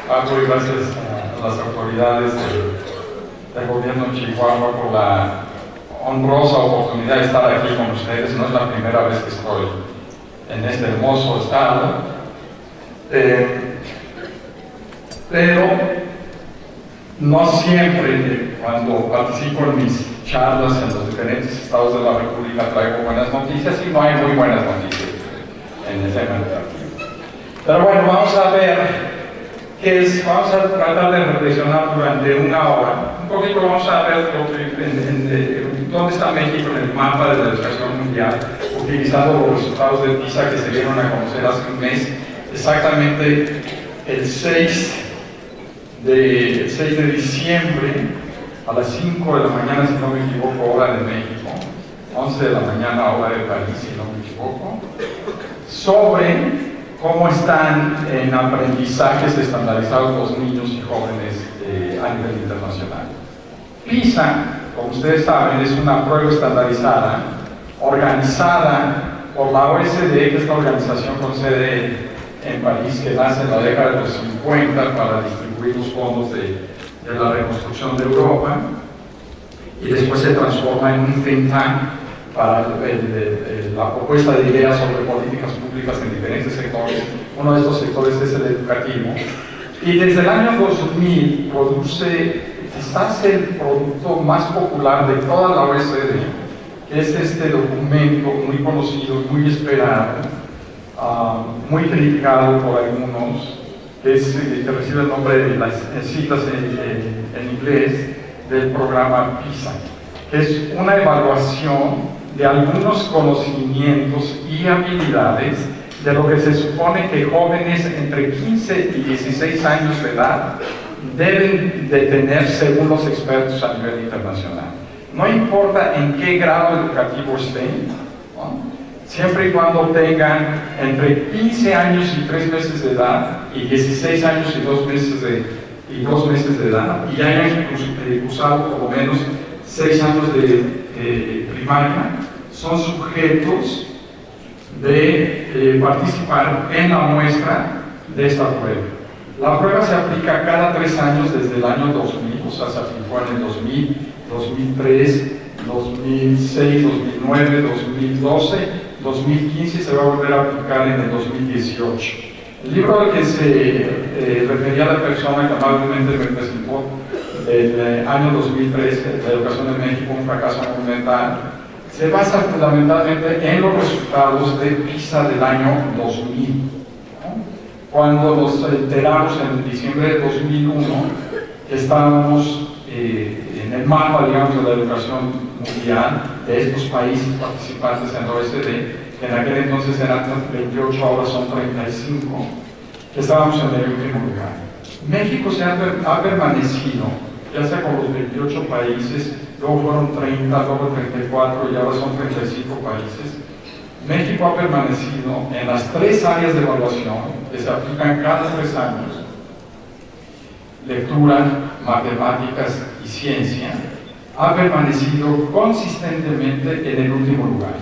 Doy gracias a las autoridades del gobierno de Chihuahua por la honrosa oportunidad de estar aquí con ustedes. No es la primera vez que estoy en este hermoso estado, pero no siempre cuando participo en mis charlas en los diferentes estados de la República traigo buenas noticias, y no hay muy buenas noticias en el tema educativo. Pero bueno, vamos a ver vamos a tratar de reflexionar durante una hora. Un poquito vamos a ver dónde está México en el mapa de la educación mundial, utilizando los resultados de PISA que se dieron a conocer hace un mes, exactamente el 6 de diciembre a las 5 de la mañana, si no me equivoco, hora de México, 11 de la mañana, hora de París, si no me equivoco, sobre cómo están en aprendizajes estandarizados los niños y jóvenes a nivel internacional. PISA, como ustedes saben, es una prueba estandarizada organizada por la OECD, que es la organización con sede en París, que nace en la década de los 50 para distribuir los fondos de la reconstrucción de Europa, y después se transforma en un think tank para la propuesta de ideas sobre políticas públicas en diferentes sectores. Uno de estos sectores es el educativo, y desde el año 2000 produce quizás el producto más popular de toda la OECD, que es este documento muy conocido y muy esperado, muy criticado por algunos, que recibe el nombre de las siglas en inglés del programa PISA, que es una evaluación de algunos conocimientos y habilidades de lo que se supone que jóvenes entre 15 y 16 años de edad deben de tener según los expertos a nivel internacional. No importa en qué grado educativo estén, ¿no? Siempre y cuando tengan entre 15 años y 3 meses de edad y 16 años y 2 meses de edad, y hayan cursado por lo menos 6 años de primaria, son sujetos de participar en la muestra de esta prueba. La prueba se aplica cada 3 años desde el año 2000, o sea, se aplicó en el 2000, 2003, 2006, 2009, 2012, 2015, y se va a volver a aplicar en el 2018. El libro al que se refería la persona que amablemente me presentó del año 2013, La educación en México, un fracaso monumental, se basa fundamentalmente en los resultados de PISA del año 2000. Cuando nos enteramos en diciembre de 2001 que estábamos en el mapa, digamos, de la educación mundial de estos países participantes en la OECD, que en aquel entonces eran 28, ahora son 35, que estábamos en el último lugar. México ha permanecido, ya sea con los 28 países, luego fueron 30, luego 34 y ahora son 35 países. México ha permanecido en las 3 áreas de evaluación que se aplican cada 3 años: lectura, matemáticas y ciencia. Ha permanecido consistentemente en el último lugar.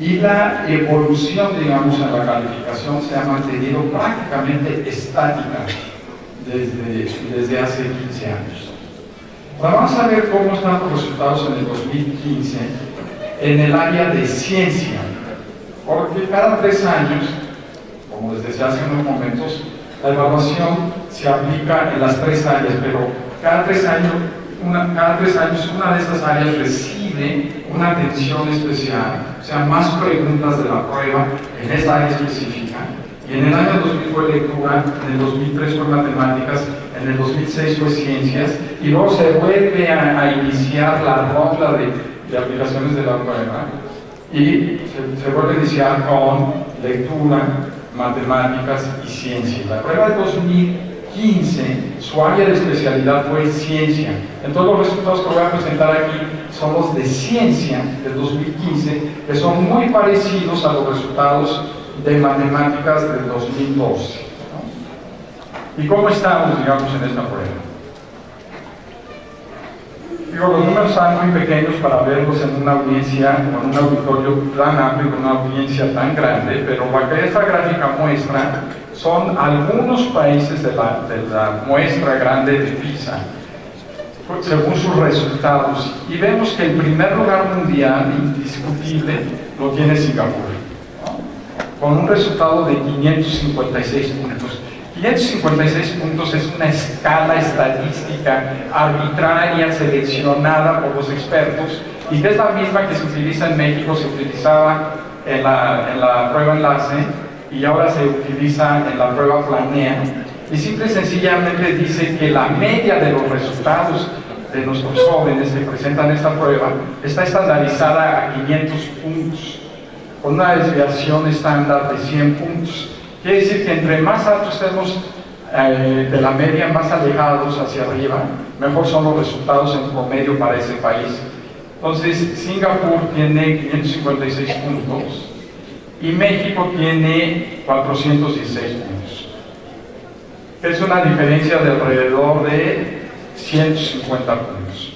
Y la evolución, digamos, en la calificación se ha mantenido prácticamente estática desde hace 15 años. Vamos a ver cómo están los resultados en el 2015 en el área de ciencia, porque cada 3 años, como les decía hace unos momentos, la evaluación se aplica en las 3 áreas, pero cada 3 años una de estas áreas recibe una atención especial, o sea, más preguntas de la prueba en esa área específica. Y en el año 2000 fue lectura, en el 2003 fue matemáticas, en el 2006 fue ciencias, y luego se vuelve a iniciar la ronda de aplicaciones de la prueba, y se vuelve a iniciar con lectura, matemáticas y ciencia. La prueba de 2015, su área de especialidad fue ciencia. Entonces los resultados que voy a presentar aquí son los de ciencia del 2015, que son muy parecidos a los resultados de matemáticas del 2012. ¿No? ¿Y cómo estamos, digamos, en esta prueba? Digo, los números son muy pequeños para verlos en una audiencia, con un auditorio tan amplio, con una audiencia tan grande, pero lo que esta gráfica muestra son algunos países de la muestra grande de PISA, según sus resultados, y vemos que el primer lugar mundial indiscutible lo tiene Singapur, ¿no? Con un resultado de 556 puntos. 556 puntos es una escala estadística arbitraria seleccionada por los expertos y que es la misma que se utiliza en México, se utilizaba en la prueba enlace y ahora se utiliza en la prueba planea, y simple y sencillamente dice que la media de los resultados de nuestros jóvenes que presentan esta prueba está estandarizada a 500 puntos, con una desviación estándar de 100 puntos. Quiere decir que entre más altos estemos de la media, más alejados hacia arriba, mejor son los resultados en promedio para ese país. Entonces, Singapur tiene 556 puntos y México tiene 416 puntos. Es una diferencia de alrededor de 150 puntos.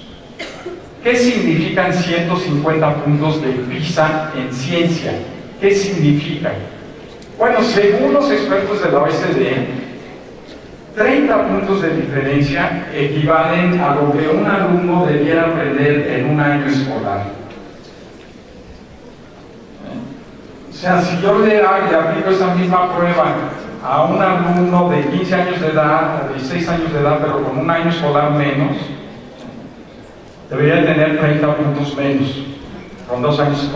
¿Qué significan 150 puntos de PISA en ciencia? ¿Qué significa? Bueno, según los expertos de la OECD, 30 puntos de diferencia equivalen a lo que un alumno debiera aprender en un año escolar. O sea, si yo le aplico esa misma prueba a un alumno de 15 años de edad o 16 años de edad, pero con un año escolar menos, debería tener 30 puntos menos. Con 2 años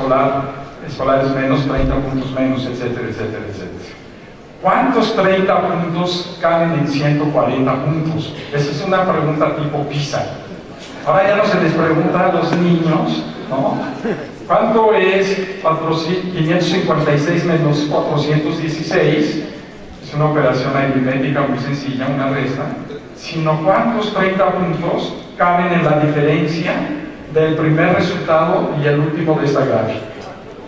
escolares menos, 30 puntos menos, etcétera, etcétera, etcétera. ¿Cuántos 30 puntos caben en 140 puntos? Esa es una pregunta tipo PISA. Ahora ya no se les pregunta a los niños, ¿no? ¿Cuánto es 556 menos 416? Es una operación aritmética muy sencilla, una resta. Sino cuántos 30 puntos caben en la diferencia del primer resultado y el último de esta gráfica.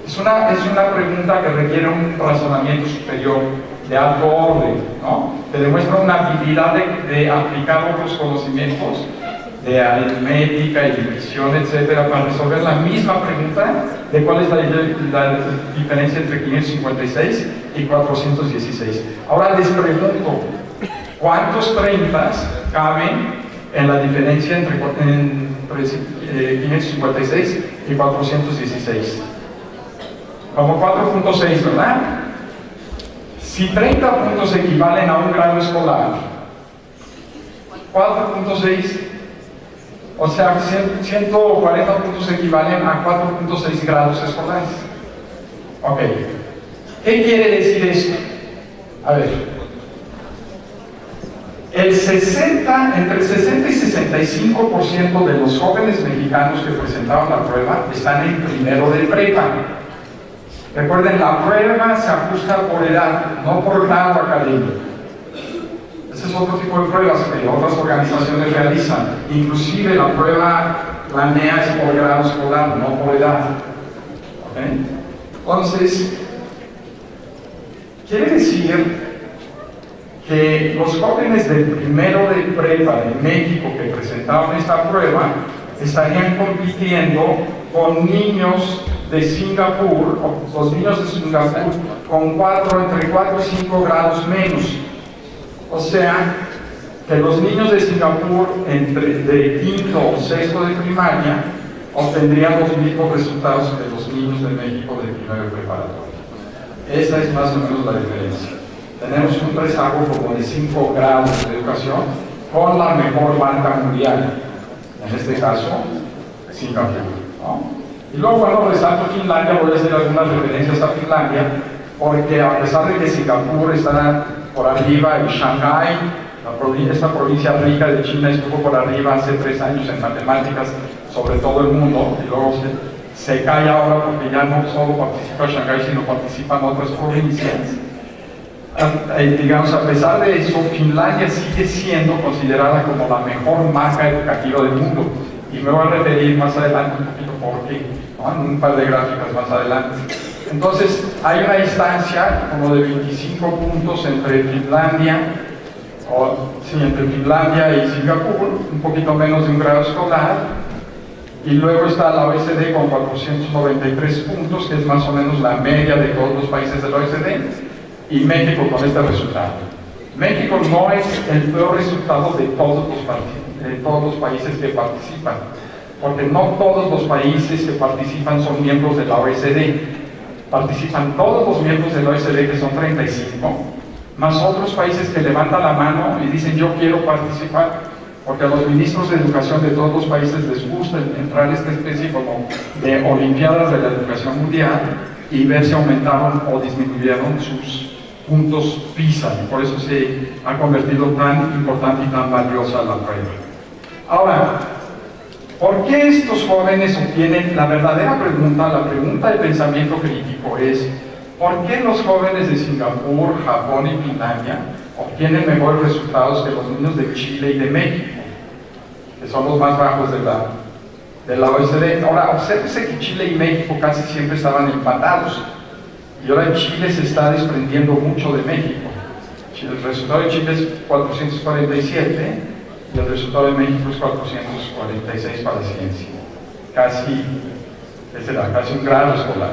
Es una pregunta que requiere un razonamiento superior de alto orden, ¿no? Te demuestra una habilidad de aplicar otros conocimientos de aritmética y división, etcétera, para resolver la misma pregunta de cuál es la diferencia entre 556 y 416. Ahora les pregunto, ¿cuántos 30 caben en la diferencia entre 556 y 416? Como 4.6, ¿verdad? Si 30 puntos equivalen a un grado escolar, 4.6, o sea, 140 puntos equivalen a 4.6 grados escolares. Ok. ¿Qué quiere decir esto? A ver. Entre el 60 y 65% de los jóvenes mexicanos que presentaban la prueba están en primero de prepa. Recuerden, la prueba se ajusta por edad, no por grado académico. Ese es otro tipo de pruebas que otras organizaciones realizan. Inclusive la prueba planea es por grado escolar, no por edad. ¿Okay? Entonces, quiere decir que los jóvenes del primero de prepa de México que presentaban esta prueba estarían compitiendo con niños de Singapur, o los niños de Singapur, con entre 4 y 5 grados menos. O sea, que los niños de Singapur de quinto o sexto de primaria obtendrían los mismos resultados que los niños de México de primero de preparatoria. Esa es más o menos la diferencia. Tenemos un rezago como de 5 grados de educación con la mejor marca mundial, en este caso, Singapur, ¿no? Y luego cuando resalto Finlandia, voy a hacer algunas referencias a Finlandia, porque a pesar de que Singapur está por arriba y Shanghái, esta provincia rica de China, estuvo por arriba hace 3 años en matemáticas sobre todo el mundo, y luego se cae ahora porque ya no solo participa Shanghái, sino participan otras provincias. Digamos, a pesar de eso, Finlandia sigue siendo considerada como la mejor marca educativa del mundo. Y me voy a referir más adelante un poquito por qué, ¿no? En un par de gráficas más adelante. Entonces, hay una distancia como de 25 puntos entre Finlandia y Singapur, un poquito menos de un grado escolar. Y luego está la OECD con 493 puntos, que es más o menos la media de todos los países de la OECD. y México con este resultado. México no es el peor resultado de todos los países que participan, porque no todos los países que participan son miembros de la OECD. Participan todos los miembros de la OECD, que son 35, más otros países que levantan la mano y dicen yo quiero participar, porque a los ministros de educación de todos los países les gusta entrar a esta especie como de olimpiadas de la educación mundial y ver si aumentaron o disminuyeron sus puntos PISA, y por eso se ha convertido tan importante y tan valiosa la prueba. Ahora, ¿por qué estos jóvenes obtienen? La verdadera pregunta, la pregunta de pensamiento crítico es, ¿por qué los jóvenes de Singapur, Japón y Finlandia obtienen mejores resultados que los niños de Chile y de México, que son los más bajos de la OECD? Ahora, obsérvese que Chile y México casi siempre estaban empatados, y ahora Chile se está desprendiendo mucho de México. El resultado de Chile es 447, y el resultado de México es 446 para ciencia. Casi un grado escolar.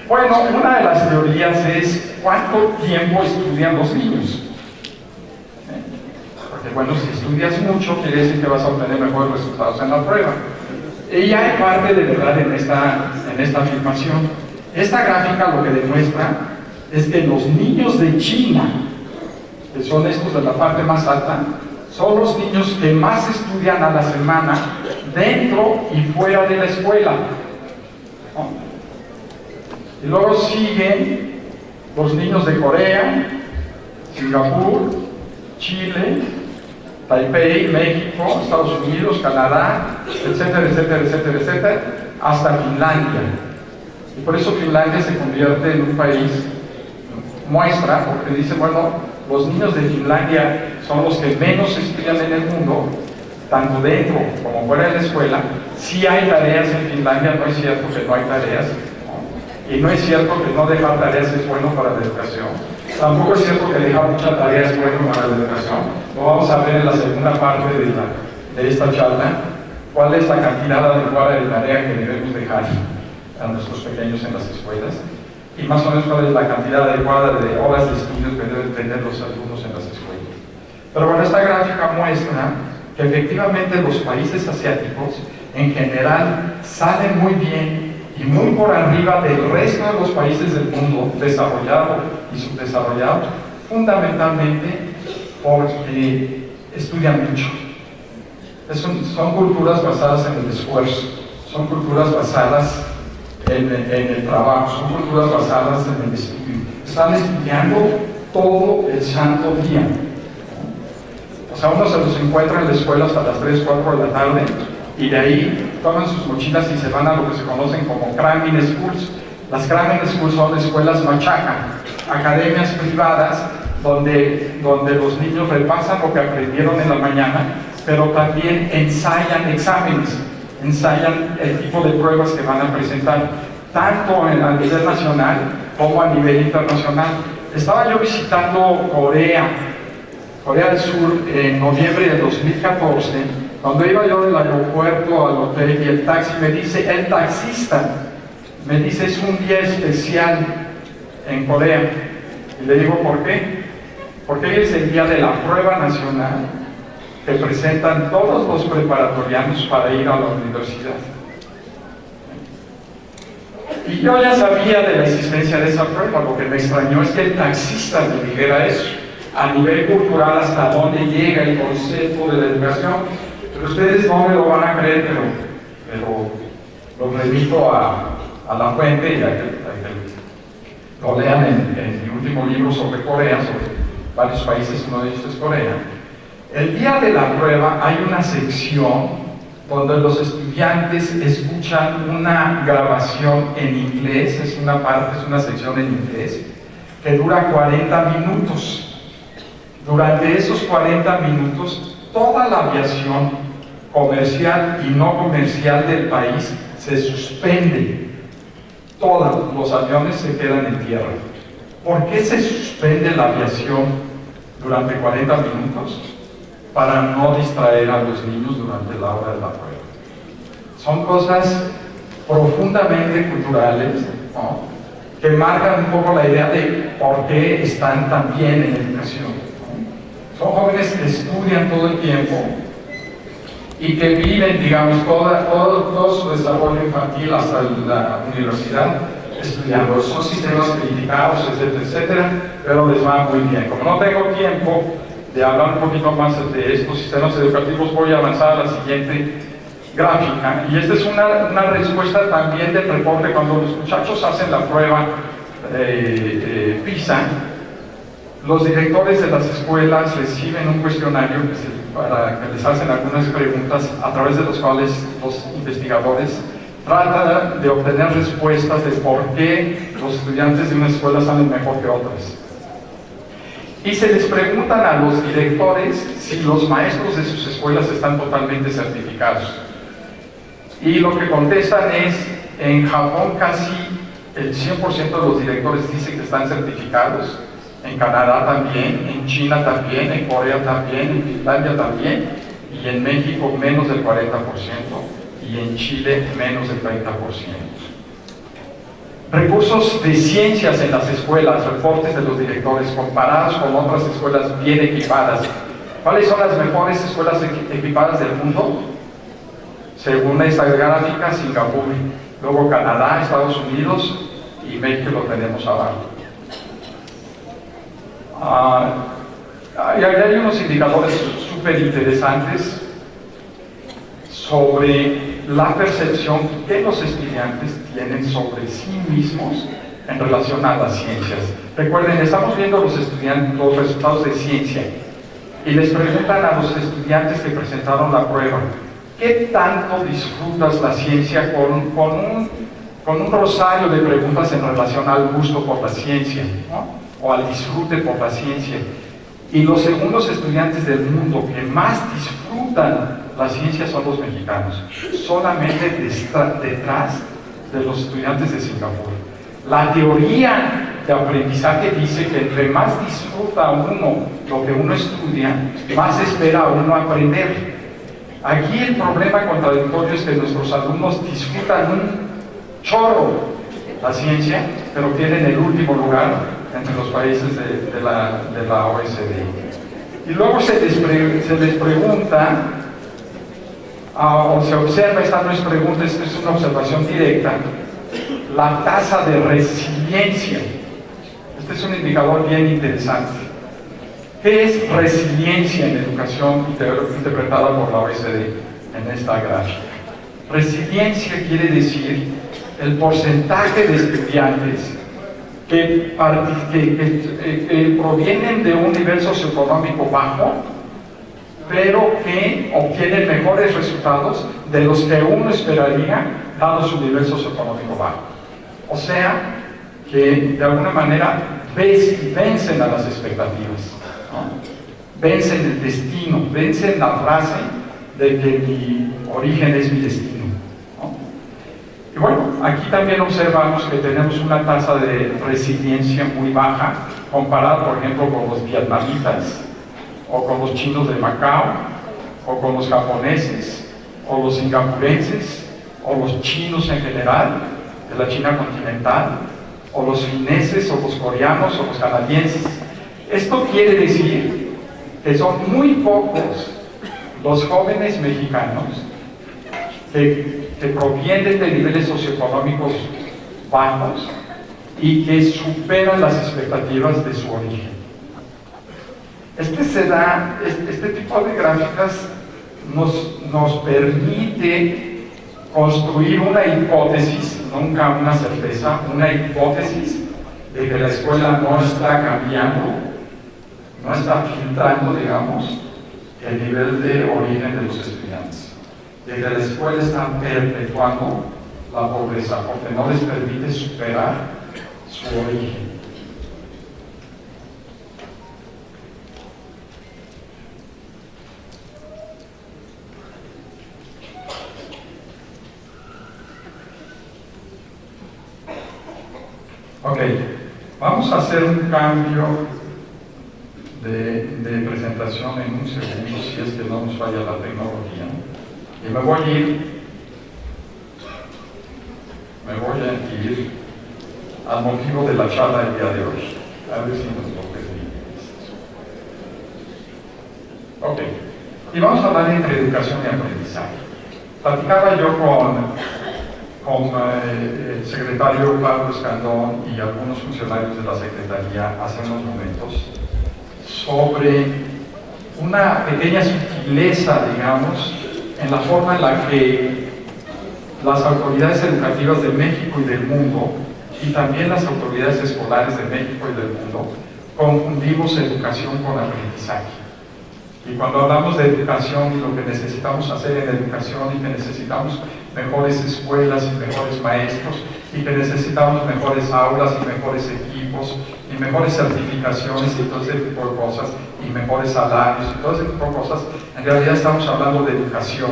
Bueno, una de las teorías es ¿cuánto tiempo estudian los niños? Porque bueno, si estudias mucho, quiere decir que vas a obtener mejores resultados en la prueba. Y hay parte de verdad en esta afirmación. Esta gráfica lo que demuestra es que los niños de China, que son estos de la parte más alta, son los niños que más estudian a la semana dentro y fuera de la escuela. Y luego siguen los niños de Corea, Singapur, Chile, Taipei, México, Estados Unidos, Canadá, etcétera, etcétera, etcétera, etcétera, hasta Finlandia. Y por eso Finlandia se convierte en un país muestra, porque dice, bueno, los niños de Finlandia son los que menos estudian en el mundo, tanto dentro como fuera de la escuela. Sí hay tareas en Finlandia, no es cierto que no hay tareas, ¿no? Y no es cierto que no dejar tareas es bueno para la educación. Tampoco es cierto que dejar muchas tareas es bueno para la educación. Lo vamos a ver en la segunda parte de esta charla, cuál es la cantidad adecuada de tarea que debemos dejar a nuestros pequeños en las escuelas, y más o menos cuál es la cantidad adecuada de horas de estudios que deben tener los alumnos en las escuelas. Pero bueno, esta gráfica muestra que efectivamente los países asiáticos en general salen muy bien y muy por arriba del resto de los países del mundo, desarrollado y subdesarrollado, fundamentalmente porque estudian mucho. Son culturas basadas en el esfuerzo, son culturas basadas en el trabajo, son culturas basadas en el estudio. Están estudiando todo el santo día. O sea, uno se los encuentra en la escuela hasta las 3, 4 de la tarde, y de ahí toman sus mochilas y se van a lo que se conocen como cramming schools. Las cramming schools son escuelas machaca, academias privadas donde los niños repasan lo que aprendieron en la mañana, pero también ensayan exámenes, ensayan el tipo de pruebas que van a presentar, tanto a nivel nacional como a nivel internacional. Estaba yo visitando Corea del Sur en noviembre de 2014, cuando iba yo del aeropuerto al hotel, y el taxista me dice, es un día especial en Corea. Y le digo, ¿por qué? Porque es el día de la prueba nacional que presentan todos los preparatorianos para ir a la universidad. Y yo ya sabía de la existencia de esa prueba. Lo que me extrañó es que el taxista me dijera eso. A nivel cultural, hasta dónde llega el concepto de la educación. Pero ustedes no me lo van a creer, pero lo remito a la fuente y a que lo lean en mi último libro sobre Corea, sobre varios países, uno de ellos es Corea. El día de la prueba hay una sección donde los estudiantes escuchan una grabación en inglés, es una sección en inglés, que dura 40 minutos. Durante esos 40 minutos, toda la aviación comercial y no comercial del país se suspende. Todos los aviones se quedan en tierra. ¿Por qué se suspende la aviación durante 40 minutos? Para no distraer a los niños durante la hora de la prueba. Son cosas profundamente culturales, ¿no? que marcan un poco la idea de por qué están tan bien en educación, ¿no? Son jóvenes que estudian todo el tiempo y que viven, digamos, todo su desarrollo infantil hasta la universidad estudiando. Son sistemas criticados, etcétera, etcétera, pero les va muy bien. Como no tengo tiempo de hablar un poquito más de estos sistemas educativos, voy a avanzar a la siguiente gráfica. Y esta es una respuesta también del reporte. Cuando los muchachos hacen la prueba PISA, los directores de las escuelas reciben un cuestionario para que les hacen algunas preguntas, a través de los cuales los investigadores tratan de obtener respuestas de por qué los estudiantes de una escuela salen mejor que otras. Y se les preguntan a los directores si los maestros de sus escuelas están totalmente certificados. Y lo que contestan es, en Japón casi el 100% de los directores dicen que están certificados, en Canadá también, en China también, en Corea también, en Finlandia también, y en México menos del 40%, y en Chile menos del 30%. Recursos de ciencias en las escuelas, reportes de los directores comparados con otras escuelas bien equipadas. ¿Cuáles son las mejores escuelas equipadas del mundo? Según esta gráfica, Singapur, luego Canadá, Estados Unidos y México lo tenemos abajo. Hay unos indicadores súper interesantes sobre la percepción que los estudiantes tienen sobre sí mismos en relación a las ciencias. Recuerden, estamos viendo los resultados de ciencia y les preguntan a los estudiantes que presentaron la prueba: ¿qué tanto disfrutas la ciencia? Con un rosario de preguntas en relación al gusto por la ciencia, ¿no? O al disfrute por la ciencia. Y los segundos estudiantes del mundo que más disfrutan la ciencia son los mexicanos, solamente detrás de los estudiantes de Singapur. La teoría de aprendizaje dice que entre más disfruta uno lo que uno estudia, más espera uno aprender. Aquí el problema contradictorio es que nuestros alumnos disfrutan un chorro la ciencia, pero tienen el último lugar entre los países de la OECD. Y luego se les pregunta, o se observa, esta no es pregunta, esta es una observación directa, la tasa de resiliencia. Este es un indicador bien interesante. ¿Qué es resiliencia en educación interpretada por la OECD en esta gráfica? Resiliencia quiere decir el porcentaje de estudiantes que provienen de un nivel socioeconómico bajo, pero que obtienen mejores resultados de los que uno esperaría dado su nivel socioeconómico bajo. O sea, que de alguna manera vencen a las expectativas, ¿no? Vencen el destino, vencen la frase de que mi origen es mi destino, ¿no? Y bueno, aquí también observamos que tenemos una tasa de resiliencia muy baja comparada, por ejemplo, con los vietnamitas, o con los chinos de Macao, o con los japoneses, o los singapurenses, o los chinos en general, de la China continental, o los fineses, o los coreanos, o los canadienses. Esto quiere decir que son muy pocos los jóvenes mexicanos que provienen de niveles socioeconómicos bajos y que superan las expectativas de su origen. Este tipo de gráficas nos permite construir una hipótesis, nunca una certeza, una hipótesis de que la escuela no está cambiando, no está filtrando, digamos, el nivel de origen de los estudiantes, de que la escuela está perpetuando la pobreza porque no les permite superar su origen. Ok, vamos a hacer un cambio de presentación en un segundo, si es que no nos falla la tecnología. Y me voy a ir al motivo de la charla del día de hoy. A ver si nos lo permite. Ok, y vamos a hablar entre educación y aprendizaje. Platicaba yo con el secretario Pablo Escandón y algunos funcionarios de la Secretaría hace unos momentos sobre una pequeña sutileza, digamos, en la forma en la que las autoridades educativas de México y del mundo, y también las autoridades escolares de México y del mundo, confundimos educación con aprendizaje. Y cuando hablamos de educación y lo que necesitamos hacer en educación y que necesitamos mejores escuelas y mejores maestros y que necesitamos mejores aulas y mejores equipos y mejores certificaciones y todo ese tipo de cosas y mejores salarios y todo ese tipo de cosas, en realidad estamos hablando de educación,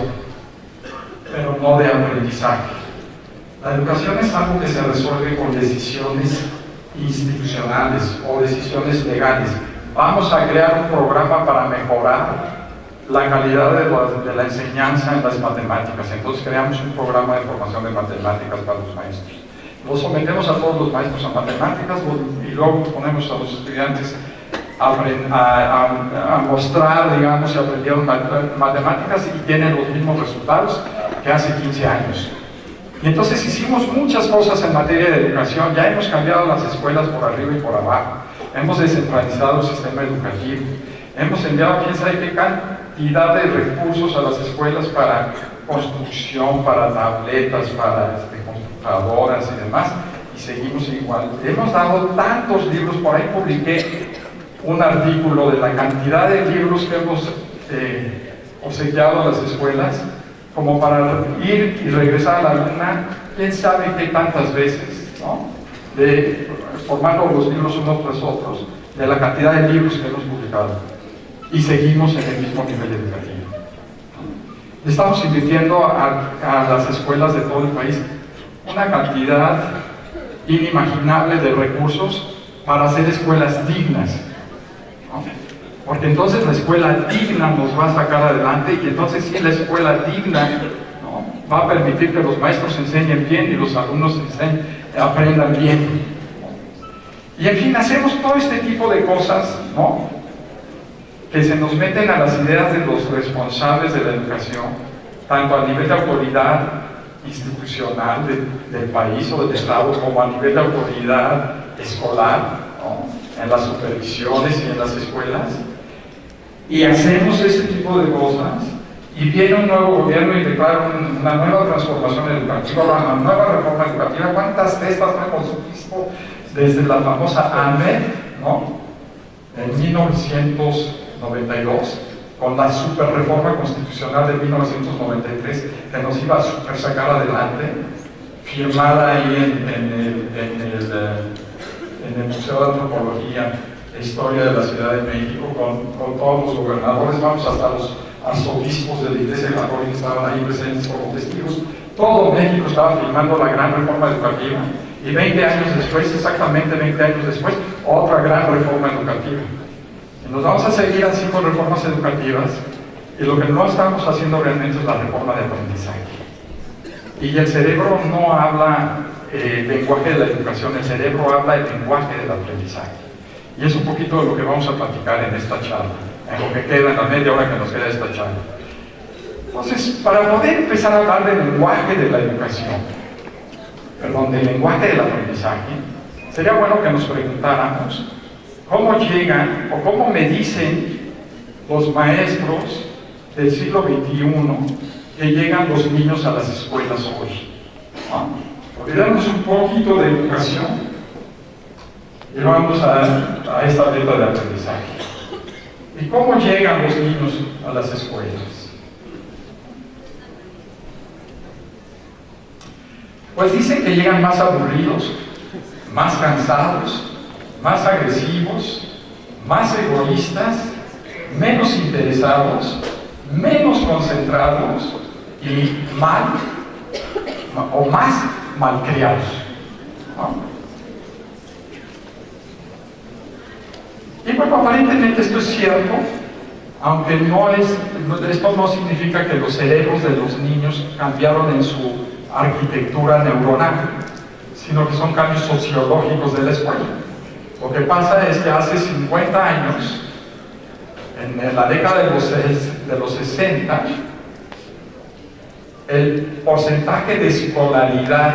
pero no de aprendizaje. La educación es algo que se resuelve con decisiones institucionales o decisiones legales. Vamos a crear un programa para mejorar la calidad de la enseñanza en las matemáticas. Entonces creamos un programa de formación de matemáticas para los maestros. Lo sometemos a todos los maestros a matemáticas y luego ponemos a los estudiantes a mostrar, digamos, si aprendieron matemáticas y tienen los mismos resultados que hace 15 años. Y entonces hicimos muchas cosas en materia de educación. Ya hemos cambiado las escuelas por arriba y por abajo. Hemos descentralizado el sistema educativo. Hemos enviado quién sabe qué cantidad de recursos a las escuelas para construcción, para tabletas, para computadoras y demás. Y seguimos igual. Hemos dado tantos libros. Por ahí publiqué un artículo de la cantidad de libros que hemos obsequiado a las escuelas, como para ir y regresar a la luna, quién sabe qué tantas veces, ¿no? Formando los libros unos tras otros, de la cantidad de libros que hemos publicado. Y seguimos en el mismo nivel educativo. Estamos invirtiendo a las escuelas de todo el país una cantidad inimaginable de recursos para hacer escuelas dignas, ¿no? Porque entonces la escuela digna nos va a sacar adelante y entonces sí, la escuela digna, ¿no?, va a permitir que los maestros enseñen bien y los alumnos aprendan bien, ¿no? Y en fin, hacemos todo este tipo de cosas, ¿no?, que se nos meten a las ideas de los responsables de la educación, tanto a nivel de autoridad institucional del país o del Estado, como a nivel de autoridad escolar, ¿no?, en las supervisiones y en las escuelas. Y hacemos ese tipo de cosas, y viene un nuevo gobierno y declara una nueva transformación educativa, una nueva reforma educativa. ¿Cuántas de estas no hemos visto desde la famosa ANME, ¿no?, en 1992, con la super reforma constitucional de 1993, que nos iba a super sacar adelante, firmada ahí en el Museo de Antropología e Historia de la Ciudad de México, con todos los gobernadores, vamos, hasta los arzobispos de la Iglesia Católica estaban ahí presentes como testigos. Todo México estaba firmando la gran reforma educativa, y 20 años después, exactamente 20 años después, otra gran reforma educativa. Y nos vamos a seguir así con reformas educativas, y lo que no estamos haciendo realmente es la reforma de aprendizaje. Y el cerebro no habla lenguaje de la educación, el cerebro habla el lenguaje del aprendizaje. Y es un poquito de lo que vamos a platicar en esta charla, en lo que queda, en la media hora que nos queda de esta charla. Entonces, para poder empezar a hablar del lenguaje de la educación, del lenguaje del aprendizaje, sería bueno que nos preguntáramos cómo llegan o cómo me dicen los maestros del siglo XXI que llegan los niños a las escuelas hoy, ¿no? Olvidamos un poquito de educación y vamos a esta meta de aprendizaje. ¿Y cómo llegan los niños a las escuelas? Pues dicen que llegan más aburridos, más cansados, más agresivos, más egoístas, menos interesados, menos concentrados y más malcriados, ¿no? Y bueno, aparentemente esto es cierto, aunque esto no significa que los cerebros de los niños cambiaron en su arquitectura neuronal. sino que son cambios sociológicos de la escuela. Lo que pasa es que hace 50 años, en la década de los 60, el porcentaje de escolaridad,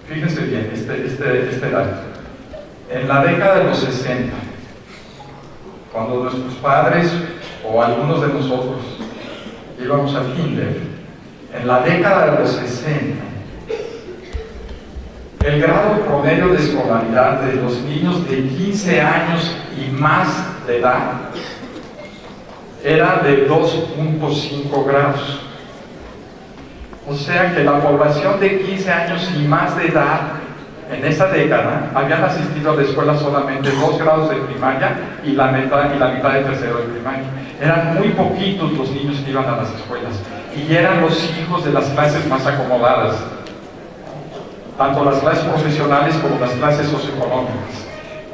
fíjense bien este dato, en la década de los 60, cuando nuestros padres o algunos de nosotros íbamos al kinder, en la década de los 60, el grado promedio de escolaridad de los niños de 15 años y más de edad era de 2.5 grados. O sea que la población de 15 años y más de edad en esa década habían asistido a la escuela solamente 2 grados de primaria y la mitad de tercero de primaria. Eran muy poquitos los niños que iban a las escuelas y eran los hijos de las clases más acomodadas, tanto las clases profesionales como las clases socioeconómicas.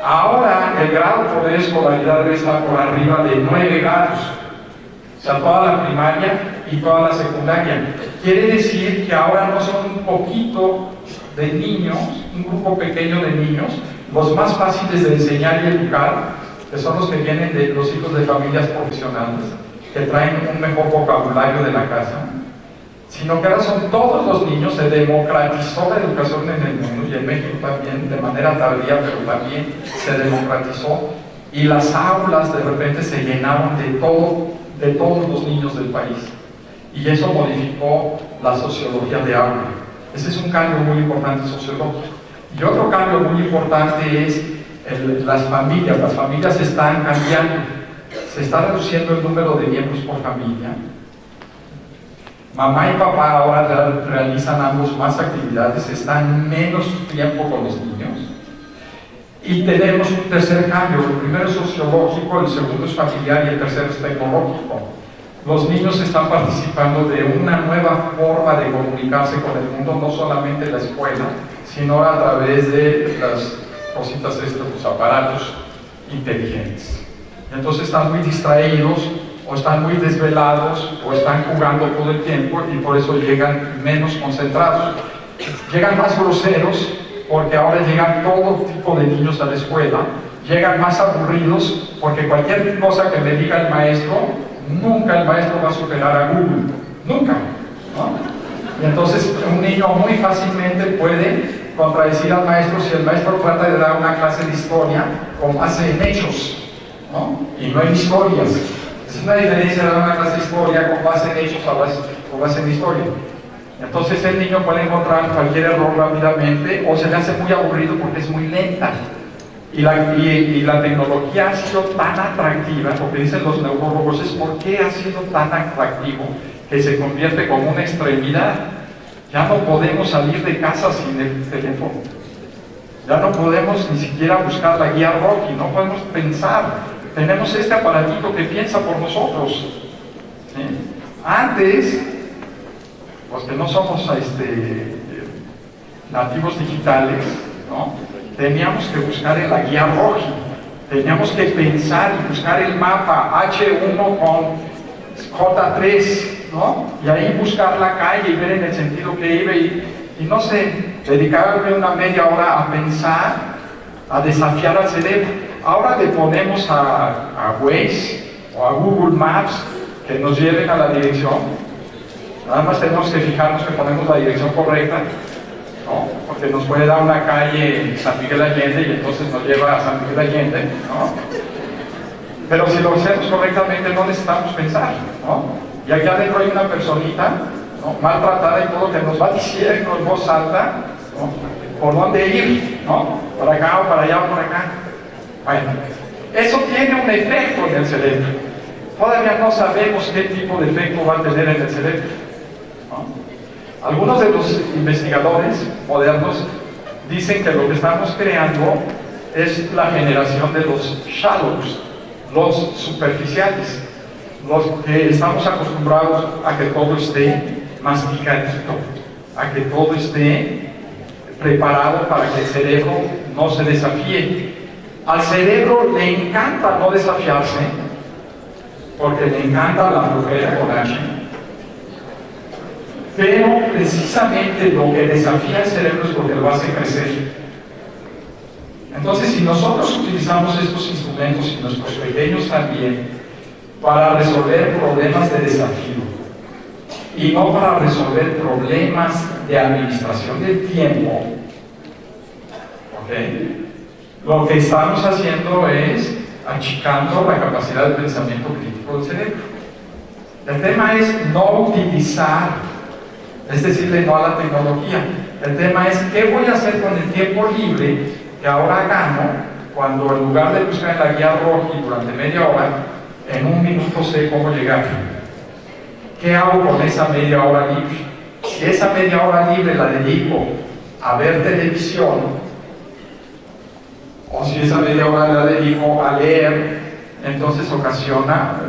Ahora el grado de escolaridad debe estar por arriba de 9 grados, o sea, toda la primaria y toda la secundaria. Quiere decir que ahora no son un poquito de niños, un grupo pequeño de niños, los más fáciles de enseñar y educar, que son los que vienen de los hijos de familias profesionales, que traen un mejor vocabulario de la casa, sino que ahora son todos los niños. Se democratizó la educación en el mundo, y en México también, de manera tardía, pero también se democratizó, y las aulas de repente se llenaron de todos los niños del país, y eso modificó la sociología de aula. Ese es un cambio muy importante sociológico. Y otro cambio muy importante es las familias están cambiando, se está reduciendo el número de miembros por familia. Mamá y papá ahora realizan ambos más actividades, están menos tiempo con los niños. Y tenemos un tercer cambio: el primero es sociológico, el segundo es familiar y el tercero es tecnológico. Los niños están participando de una nueva forma de comunicarse con el mundo, no solamente en la escuela, sino a través de las cositas los aparatos inteligentes. Entonces están muy distraídos, o están muy desvelados, o están jugando todo el tiempo, y por eso llegan menos concentrados. Llegan más groseros, porque ahora llegan todo tipo de niños a la escuela. Llegan más aburridos, porque cualquier cosa que me diga el maestro, nunca el maestro va a superar a Google, nunca, ¿no? Y entonces un niño muy fácilmente puede contradecir al maestro si el maestro trata de dar una clase de historia con base en hechos, ¿no? Y no en historias. Es una diferencia de dar una clase de historia con base en hechos o base en historia. Entonces el niño puede encontrar cualquier error rápidamente, o se le hace muy aburrido porque es muy lenta. Y la tecnología ha sido tan atractiva, lo que dicen los neurólogos es: ¿por qué ha sido tan atractivo que se convierte como una extremidad? Ya no podemos salir de casa sin el teléfono, ya no podemos ni siquiera buscar la guía Rocky, no podemos pensar, tenemos este aparatito que piensa por nosotros, ¿sí? Antes, los que no somos nativos digitales, ¿no?, teníamos que buscar en la guía Rocky, teníamos que pensar y buscar el mapa H1 con J3, ¿no? Y ahí buscar la calle y ver en el sentido que iba, y no sé, dedicarme una media hora a pensar, a desafiar al cerebro. Ahora le ponemos a Waze o a Google Maps que nos lleven a la dirección. Nada más tenemos que fijarnos que ponemos la dirección correcta, ¿no? Porque nos puede dar una calle en San Miguel Allende y entonces nos lleva a San Miguel Allende, ¿no? Pero si lo hacemos correctamente no necesitamos pensar, ¿no? Y aquí adentro hay una personita, ¿no?, maltratada y todo, que nos va diciendo en voz alta, ¿no?, por dónde ir, ¿no?, para acá o para allá o por acá. Bueno, eso tiene un efecto en el cerebro. Todavía no sabemos qué tipo de efecto va a tener en el cerebro, ¿no? Algunos de los investigadores modernos dicen que lo que estamos creando es la generación de los shallows, los superficiales, los que estamos acostumbrados a que todo esté masticadito, a que todo esté preparado para que el cerebro no se desafíe. Al cerebro le encanta no desafiarse, porque le encanta la flojera con H. pero precisamente lo que desafía el cerebro es lo que lo hace crecer. Entonces, si nosotros utilizamos estos instrumentos y nuestros pequeños también para resolver problemas de desafío y no para resolver problemas de administración del tiempo, ¿okay? Lo que estamos haciendo es achicando la capacidad de pensamiento crítico del cerebro. El tema es no utilizar, es decirle no a la tecnología. El tema es qué voy a hacer con el tiempo libre que ahora gano cuando en lugar de buscar en la guía Roji durante media hora, en un minuto sé cómo llegar. ¿Qué hago con esa media hora libre? Si esa media hora libre la dedico a ver televisión, o si esa media hora la dedico a leer, entonces ocasiona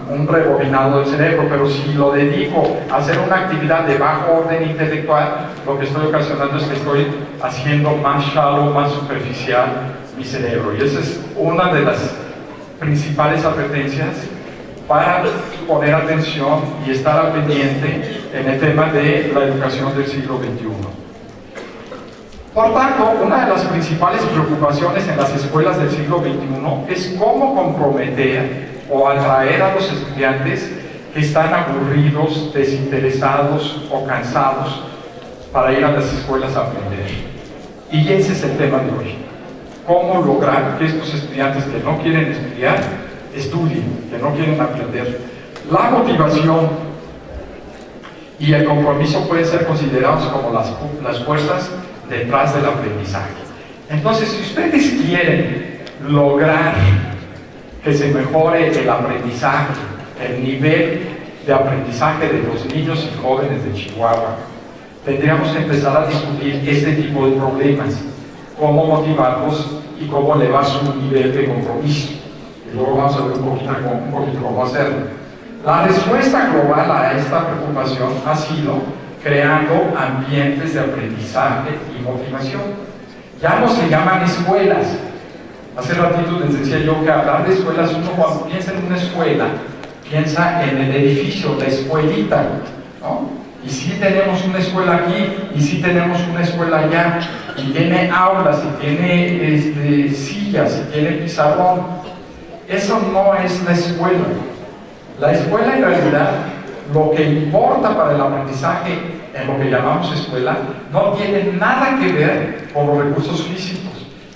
un rebobinado del cerebro. Pero si lo dedico a hacer una actividad de bajo orden intelectual, lo que estoy ocasionando es que estoy haciendo más shallow, más superficial mi cerebro. Y esa es una de las principales advertencias para poner atención y estar al pendiente en el tema de la educación del siglo XXI. Por tanto, una de las principales preocupaciones en las escuelas del siglo XXI es cómo comprometer o atraer a los estudiantes que están aburridos, desinteresados o cansados para ir a las escuelas a aprender. Y ese es el tema de hoy. Cómo lograr que estos estudiantes que no quieren estudiar, estudien, que no quieren aprender. La motivación y el compromiso pueden ser considerados como las fuerzas detrás del aprendizaje. Entonces, si ustedes quieren lograr que se mejore el aprendizaje, el nivel de aprendizaje de los niños y jóvenes de Chihuahua, tendríamos que empezar a discutir este tipo de problemas, cómo motivarlos y cómo elevar su nivel de compromiso. Y luego vamos a ver un poquito cómo hacerlo. La respuesta global a esta preocupación ha sido creando ambientes de aprendizaje y motivación. Ya no se llaman escuelas. Hace ratito les decía yo que hablar de escuelas, uno cuando piensa en una escuela, piensa en el edificio, la escuelita, ¿no? Y sí tenemos una escuela aquí, y sí tenemos una escuela allá, y tiene aulas, y tiene sillas, y tiene pizarrón. Eso no es la escuela. La escuela en realidad, lo que importa para el aprendizaje en lo que llamamos escuela, no tiene nada que ver con los recursos físicos,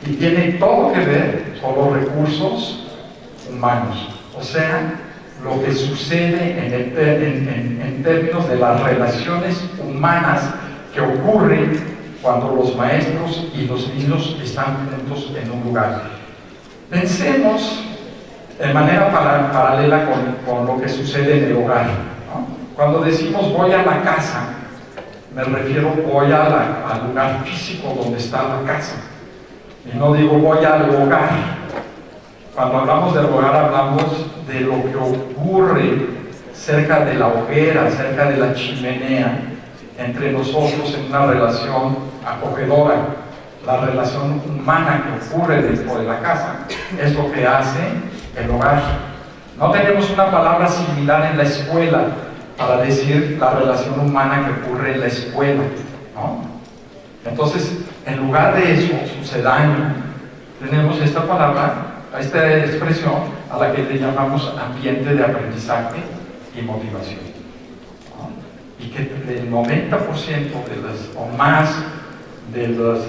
y tiene todo que ver con los recursos humanos. O sea, lo que sucede en términos de las relaciones humanas que ocurren cuando los maestros y los niños están juntos en un lugar. Pensemos de manera paralela con lo que sucede en el hogar, ¿no? Cuando decimos voy a la casa, me refiero voy al lugar físico donde está la casa, y no digo voy al hogar. Cuando hablamos del hogar hablamos de lo que ocurre cerca de la hoguera, cerca de la chimenea, entre nosotros en una relación acogedora. La relación humana que ocurre dentro de la casa es lo que hace el hogar. No tenemos una palabra similar en la escuela para decir la relación humana que ocurre en la escuela, ¿no? Entonces, en lugar de eso, sucedáneo, tenemos esta palabra, esta expresión a la que le llamamos ambiente de aprendizaje y motivación, ¿no? Y que el 90% o más de los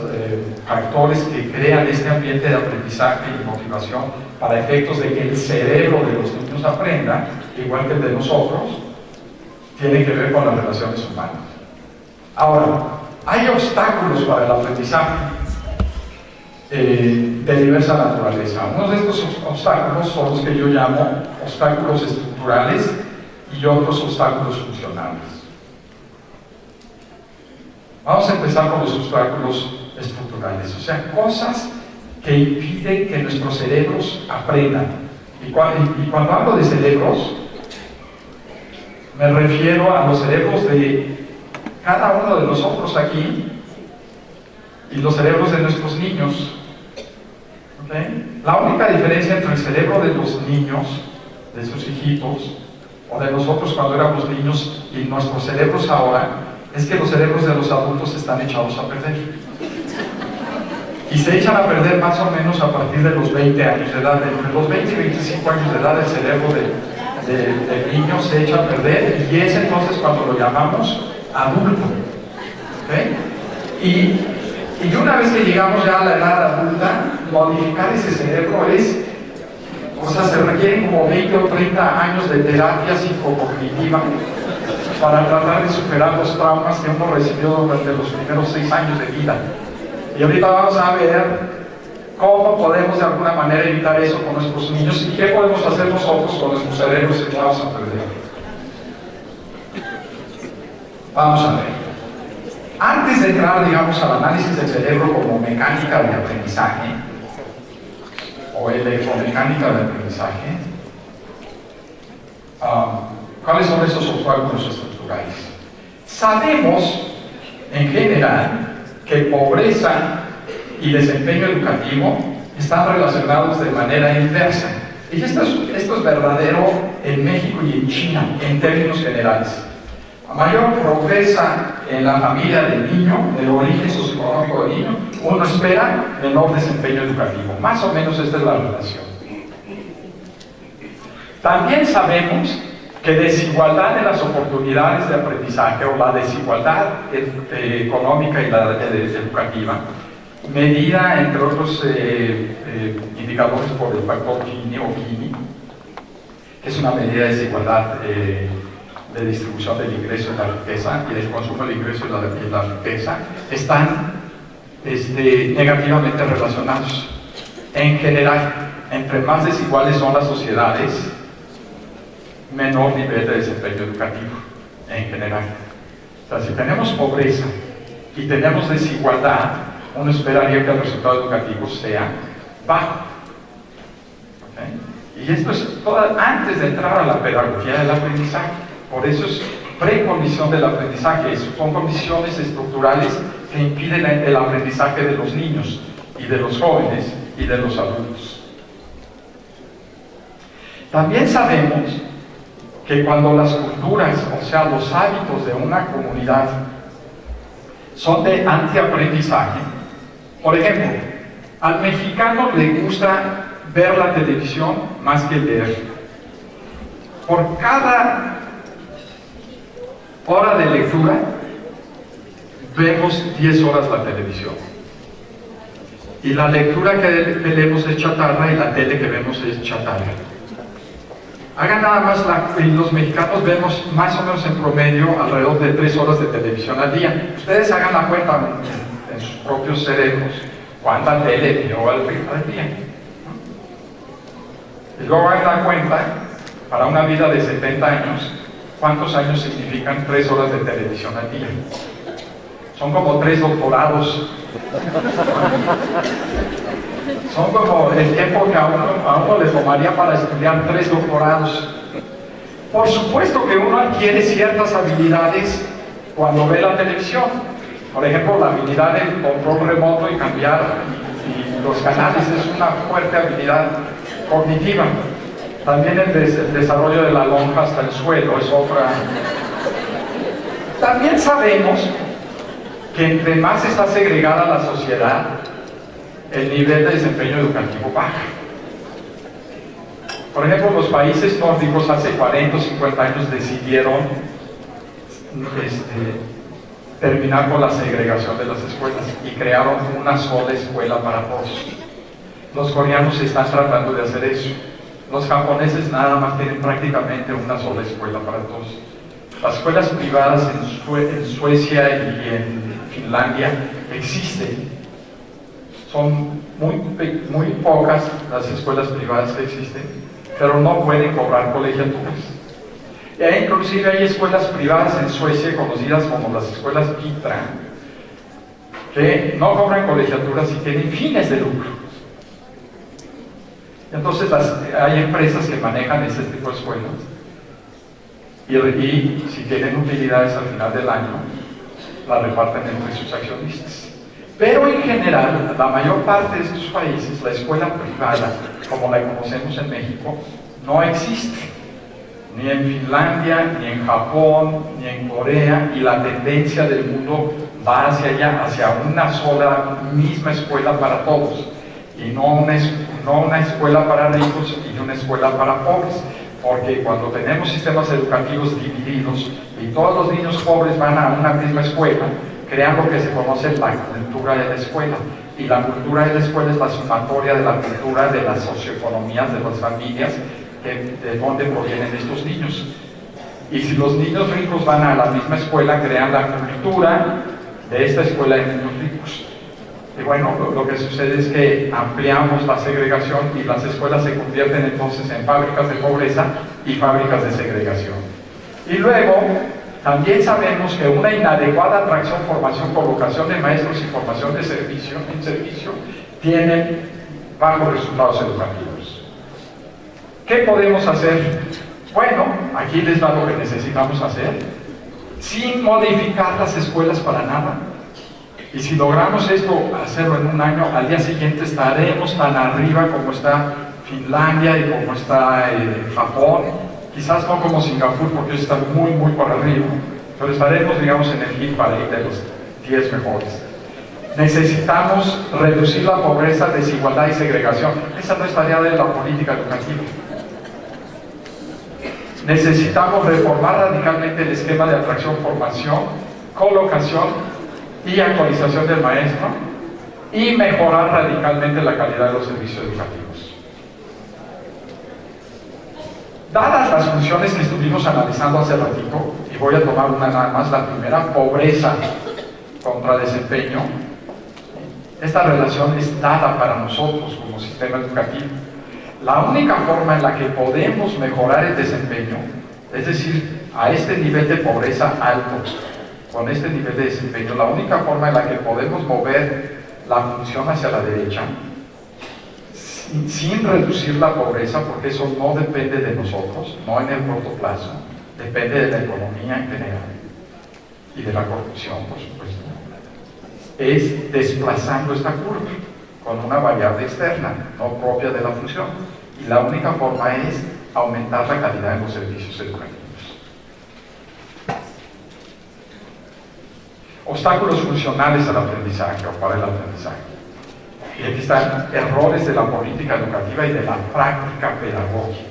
factores que crean este ambiente de aprendizaje y motivación para efectos de que el cerebro de los niños aprenda, igual que el de nosotros, tiene que ver con las relaciones humanas. Ahora, hay obstáculos para el aprendizaje de diversa naturaleza. Uno de estos obstáculos son los que yo llamo obstáculos estructurales y otros obstáculos funcionales. Vamos a empezar con los obstáculos estructurales, o sea, cosas que impiden que nuestros cerebros aprendan. Y cuando hablo de cerebros, me refiero a los cerebros de cada uno de nosotros aquí y los cerebros de nuestros niños. ¿Okay? La única diferencia entre el cerebro de los niños, de sus hijitos, o de nosotros cuando éramos niños y nuestros cerebros ahora, es que los cerebros de los adultos están echados a perder. Y se echan a perder más o menos a partir de los 20 años de edad. Entre los 20 y 25 años de edad el cerebro del niño se echa a perder y es entonces cuando lo llamamos adulto. ¿Okay? Y una vez que llegamos ya a la edad adulta, modificar ese cerebro se requieren como 20 o 30 años de terapia psicocognitiva para tratar de superar los traumas que uno recibió durante los primeros 6 años de vida. Y ahorita vamos a ver cómo podemos de alguna manera evitar eso con nuestros niños y qué podemos hacer nosotros con nuestros cerebros echados a perder. Vamos a ver. Antes de entrar, digamos, al análisis del cerebro como mecánica de aprendizaje o electromecánica de aprendizaje, ¿cuáles son esos obstáculos estructurales? Sabemos, en general, que pobreza y desempeño educativo están relacionados de manera inversa. Y esto es verdadero en México y en China, en términos generales. A mayor pobreza en la familia del niño, el origen socioeconómico del niño, uno espera menor desempeño educativo. Más o menos esta es la relación. También sabemos que desigualdad en las oportunidades de aprendizaje o la desigualdad económica y la educativa, medida entre otros indicadores por el factor Gini o Gini, que es una medida de desigualdad de distribución del ingreso y la riqueza y del consumo del ingreso y la riqueza, están negativamente relacionados. En general, entre más desiguales son las sociedades, menor nivel de desempeño educativo, en general. O sea, si tenemos pobreza y tenemos desigualdad, uno esperaría que el resultado educativo sea bajo. ¿Okay? Y esto es antes de entrar a la pedagogía del aprendizaje. Por eso es precondición del aprendizaje. Son condiciones estructurales que impiden el aprendizaje de los niños y de los jóvenes y de los adultos. También sabemos que cuando las culturas, o sea, los hábitos de una comunidad son de antiaprendizaje, por ejemplo, al mexicano le gusta ver la televisión más que leer. Por cada hora de lectura, vemos 10 horas la televisión. Y la lectura que leemos es chatarra y la tele que vemos es chatarra. Hagan nada más, los mexicanos vemos más o menos en promedio alrededor de 3 horas de televisión al día. Ustedes hagan la cuenta en sus propios cerebros cuánta tele vio al día. Y luego hagan la cuenta, para una vida de 70 años, ¿cuántos años significan 3 horas de televisión al día? Son como 3 doctorados. Son como el tiempo que a uno le tomaría para estudiar 3 doctorados. Por supuesto que uno adquiere ciertas habilidades cuando ve la televisión. Por ejemplo, la habilidad del control remoto y cambiar los canales es una fuerte habilidad cognitiva. También el desarrollo de la lonja hasta el suelo es otra. También sabemos que entre más está segregada la sociedad, el nivel de desempeño educativo baja. Por ejemplo, los países nórdicos hace 40 o 50 años decidieron terminar con la segregación de las escuelas y crearon una sola escuela para todos. Los coreanos están tratando de hacer eso. Los japoneses nada más tienen prácticamente una sola escuela para todos. Las escuelas privadas en Suecia y en Finlandia existen. Son muy pocas las escuelas privadas que existen, pero no pueden cobrar colegiaturas. E inclusive hay escuelas privadas en Suecia conocidas como las escuelas Vitra, que no cobran colegiaturas y tienen fines de lucro. Entonces hay empresas que manejan ese tipo de escuelas y si tienen utilidades al final del año, las reparten entre sus accionistas. Pero en general, la mayor parte de estos países, la escuela privada, como la conocemos en México, no existe. ni en Finlandia, ni en Japón, ni en Corea, y la tendencia del mundo va hacia allá, hacia una sola misma escuela para todos, y no una escuela para ricos y una escuela para pobres, porque cuando tenemos sistemas educativos divididos y todos los niños pobres van a una misma escuela, crean lo que se conoce la cultura de la escuela, y la cultura de la escuela es la sumatoria de la cultura de las socioeconomías de las familias de donde provienen estos niños. Y si los niños ricos van a la misma escuela, crean la cultura de esta escuela de niños ricos. Y bueno, lo que sucede es que ampliamos la segregación y las escuelas se convierten entonces en fábricas de pobreza y fábricas de segregación. Y luego, también sabemos que una inadecuada atracción, formación, colocación de maestros y formación de servicio, tienen bajos resultados educativos. ¿Qué podemos hacer? Bueno, aquí les va lo que necesitamos hacer, sin modificar las escuelas para nada. Y si logramos esto, hacerlo en un año, al día siguiente estaremos tan arriba como está Finlandia y como está Japón. Quizás no como Singapur, porque ellos están muy, muy por arriba, pero estaremos, digamos, en el hit parade de los 10 mejores. Necesitamos reducir la pobreza, desigualdad y segregación. Esa no es tarea de la política educativa. Necesitamos reformar radicalmente el esquema de atracción, formación, colocación y actualización del maestro, y mejorar radicalmente la calidad de los servicios educativos. Dadas las funciones que estuvimos analizando hace ratito, y voy a tomar una nada más, la primera, pobreza contra desempeño, esta relación es dada para nosotros como sistema educativo. La única forma en la que podemos mejorar el desempeño, es decir, a este nivel de pobreza alto, con este nivel de desempeño, la única forma en la que podemos mover la función hacia la derecha, sin reducir la pobreza, porque eso no depende de nosotros, no en el corto plazo, depende de la economía en general y de la corrupción, por supuesto, es desplazando esta curva con una variable externa, no propia de la función. Y la única forma es aumentar la calidad de los servicios educativos. Obstáculos funcionales al aprendizaje o para el aprendizaje. Y aquí están errores de la política educativa y de la práctica pedagógica.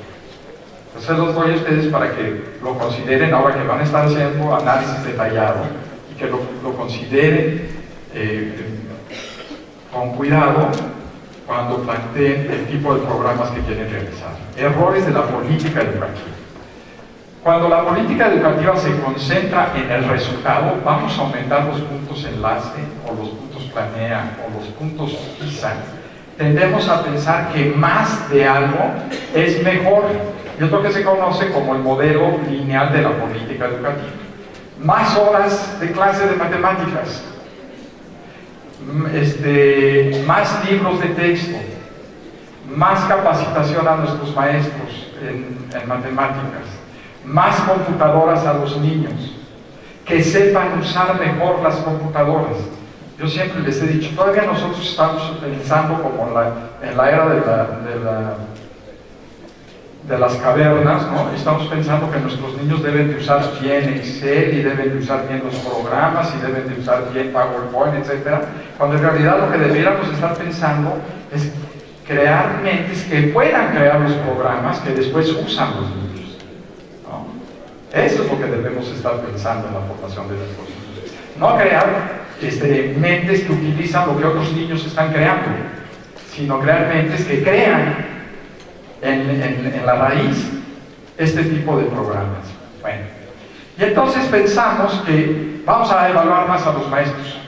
Entonces los doy a ustedes para que lo consideren ahora que van a estar haciendo análisis detallado y que lo consideren con cuidado cuando planteen el tipo de programas que quieren realizar. Errores de la política educativa. Cuando la política educativa se concentra en el resultado, vamos a aumentar los puntos enlace, o los puntos planea, o los puntos PISA. Tendemos a pensar que más de algo es mejor. Y es lo que se conoce como el modelo lineal de la política educativa. Más horas de clase de matemáticas, más libros de texto, más capacitación a nuestros maestros en matemáticas, más computadoras a los niños, que sepan usar mejor las computadoras. Yo siempre les he dicho, todavía nosotros estamos pensando como en la era de las cavernas, ¿no? Estamos pensando que nuestros niños deben de usar bien Excel y deben de usar bien los programas y deben de usar bien PowerPoint, etc. Cuando en realidad lo que debiéramos estar pensando es crear mentes que puedan crear los programas que después usan los niños, ¿no? Eso es lo que debemos estar pensando en la formación de nuestros niños. No crear mentes que utilizan lo que otros niños están creando, sino crear mentes que crean en la raíz este tipo de programas. Bueno, y entonces pensamos que vamos a evaluar más a los maestros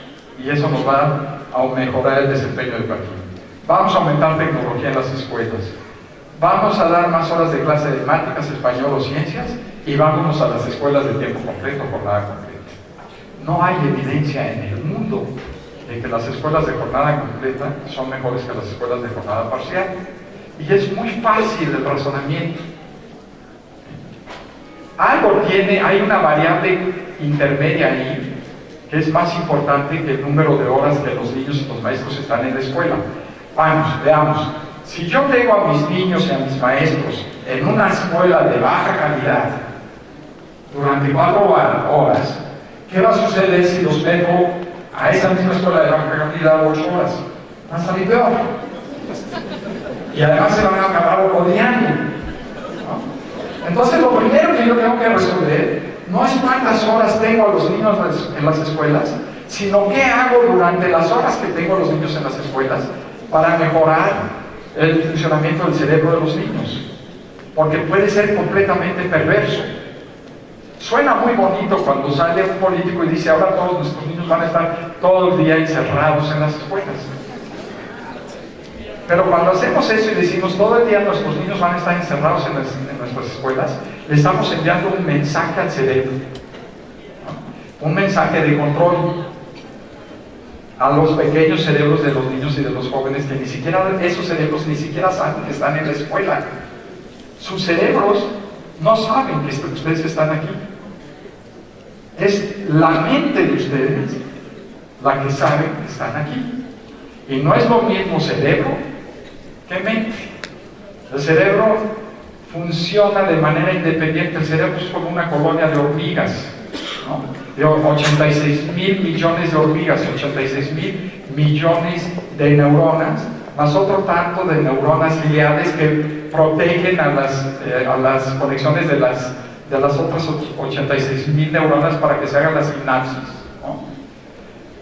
y eso nos va a mejorar el desempeño educativo. Vamos a aumentar tecnología en las escuelas, vamos a dar más horas de clase de matemáticas, español o ciencias, y vámonos a las escuelas de tiempo completo, jornada completa. No hay evidencia en el mundo de que las escuelas de jornada completa son mejores que las escuelas de jornada parcial. Y es muy fácil el razonamiento. Hay una variable intermedia ahí que es más importante que el número de horas que los niños y los maestros están en la escuela. Vamos, veamos. Si yo tengo a mis niños y a mis maestros en una escuela de baja calidad durante 4 horas, ¿qué va a suceder si los meto a esa misma escuela de baja calidad 8 horas? Van a salir peor. Y además se van a acabar odiando, ¿no? Entonces lo primero que yo tengo que resolver no es cuántas horas tengo a los niños en las escuelas, sino qué hago durante las horas que tengo a los niños en las escuelas para mejorar el funcionamiento del cerebro de los niños, porque puede ser completamente perverso. Suena muy bonito cuando sale un político y dice ahora todos nuestros niños van a estar todo el día encerrados en las escuelas. Pero cuando hacemos eso y decimos todo el día nuestros niños van a estar encerrados en nuestras escuelas, le estamos enviando un mensaje al cerebro, ¿no? Un mensaje de control a los pequeños cerebros de los niños y de los jóvenes, que ni siquiera esos cerebros ni siquiera saben que están en la escuela. Sus cerebros no saben que ustedes están aquí. Es la mente de ustedes la que sabe que están aquí. Y no es lo mismo cerebro que mente. El cerebro funciona de manera independiente. El cerebro es como una colonia de hormigas, ¿no? De 86.000 millones de hormigas, 86.000 millones de neuronas, más otro tanto de neuronas lineales que protegen a las conexiones de las otras 86.000 neuronas para que se hagan las sinapsis, ¿no?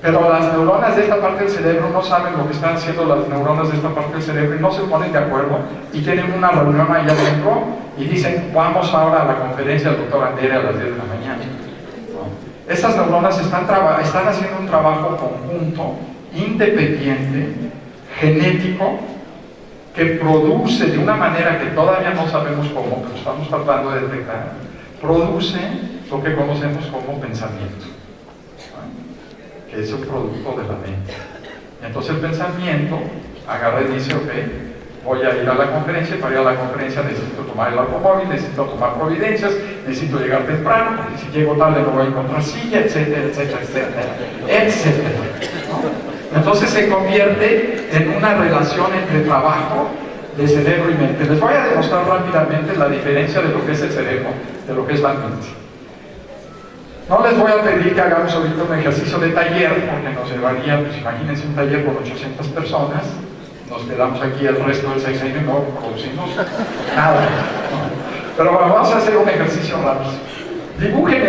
Pero las neuronas de esta parte del cerebro no saben lo que están haciendo las neuronas de esta parte del cerebro y no se ponen de acuerdo y tienen una reunión allá adentro y dicen vamos ahora a la conferencia del doctor Andere a las 10 de la mañana. Estas neuronas están haciendo un trabajo conjunto, independiente, genético, que produce de una manera que todavía no sabemos cómo, pero estamos tratando de detectar, produce lo que conocemos como pensamiento, ¿no? Que es un producto de la mente. Entonces el pensamiento agarra y dice, ok, voy a ir a la conferencia, para ir a la conferencia necesito tomar el automóvil, necesito tomar providencias, necesito llegar temprano, porque si llego tarde no voy a encontrar silla, etcétera, etcétera, etcétera, etcétera, ¿no? Entonces se convierte en una relación entre trabajo de cerebro y mente. Les voy a demostrar rápidamente la diferencia de lo que es el cerebro, de lo que es la mente. No les voy a pedir que hagamos ahorita un ejercicio de taller, porque nos llevaría, pues imagínense un taller con 800 personas, nos quedamos aquí el resto del sexenio y no producimos nada, ¿no? Pero bueno, vamos a hacer un ejercicio rápido. Dibujen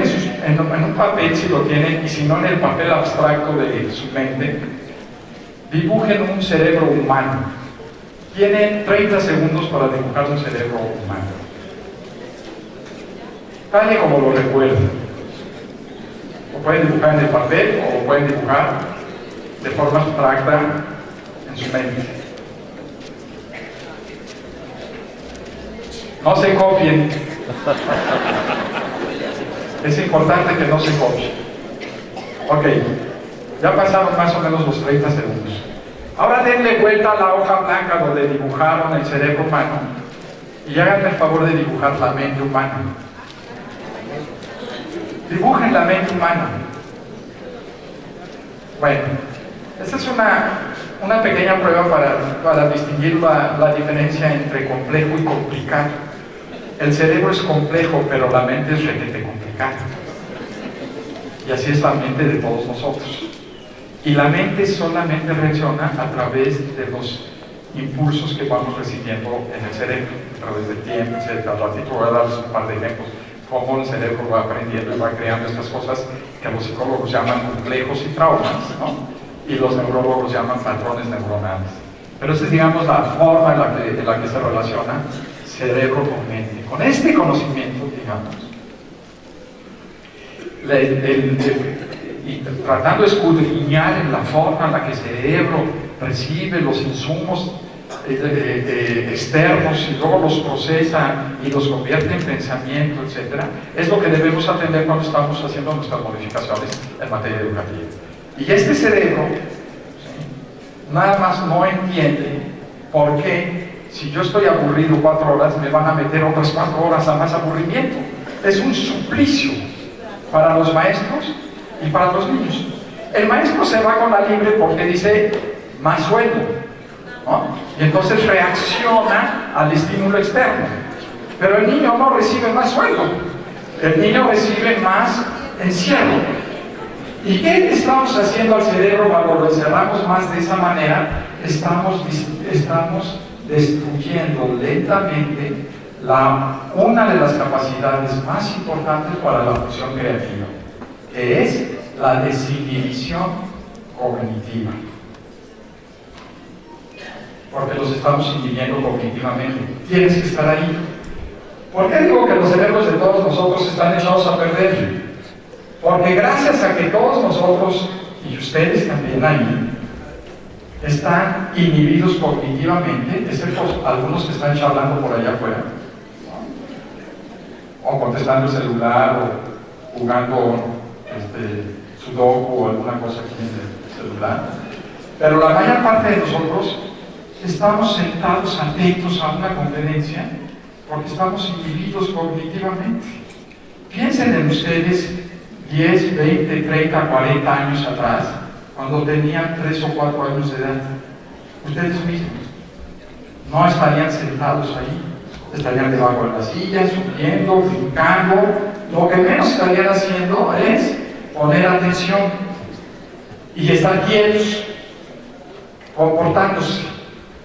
en un papel si lo tienen, y si no en el papel abstracto de su mente, dibujen un cerebro humano. Tienen 30 segundos para dibujar un cerebro humano, tal y como lo recuerden. Lo pueden dibujar en el papel o lo pueden dibujar de forma abstracta en su mente. No se copien. Es importante que no se copien. Ok, ya pasaron más o menos los 30 segundos. Ahora denle vuelta a la hoja blanca donde dibujaron el cerebro humano y háganme el favor de dibujar la mente humana. Dibujen la mente humana. Bueno, esta es una pequeña prueba para distinguir la diferencia entre complejo y complicado. El cerebro es complejo, pero la mente es requete complicada. Y así es la mente de todos nosotros. Y la mente solamente reacciona a través de los impulsos que vamos recibiendo en el cerebro, a través del tiempo, etc. Al ratito voy a darles un par de ejemplos, cómo el cerebro va aprendiendo y va creando estas cosas que los psicólogos llaman complejos y traumas, ¿no? Y los neurólogos llaman patrones neuronales. Pero esa es, digamos, la forma en la que se relaciona cerebro con mente. Con este conocimiento, digamos, y tratando de escudriñar en la forma en la que el cerebro recibe los insumos externos y luego los procesa y los convierte en pensamiento, etc., es lo que debemos atender cuando estamos haciendo nuestras modificaciones en materia educativa. Y este cerebro, ¿sí?, nada más no entiende por qué, si yo estoy aburrido 4 horas, me van a meter otras 4 horas a más aburrimiento. Es un suplicio para los maestros y para los niños. El maestro se va con la libre porque dice más sueldo, ¿no? Y entonces reacciona al estímulo externo. Pero el niño no recibe más sueldo, el niño recibe más encierro. ¿Y qué estamos haciendo al cerebro cuando lo encerramos más de esa manera? Estamos destruyendo lentamente una de las capacidades más importantes para la función creativa, que es la desinhibición cognitiva. Porque los estamos inhibiendo cognitivamente. Tienes que estar ahí. ¿Por qué digo que los cerebros de todos nosotros están echados a perder? Porque gracias a que todos nosotros, y ustedes también ahí, están inhibidos cognitivamente, excepto algunos que están charlando por allá afuera, ¿no? O contestando el celular, o jugando sudoku o alguna cosa aquí en el celular. Pero la mayor parte de nosotros estamos sentados atentos a una conferencia porque estamos inhibidos cognitivamente. Piensen en ustedes 10, 20, 30, 40 años atrás, cuando tenían 3 o 4 años de edad. Ustedes mismos no estarían sentados ahí, estarían debajo de la silla, subiendo, brincando. Lo que menos estarían haciendo es poner atención y estar quietos, comportándose.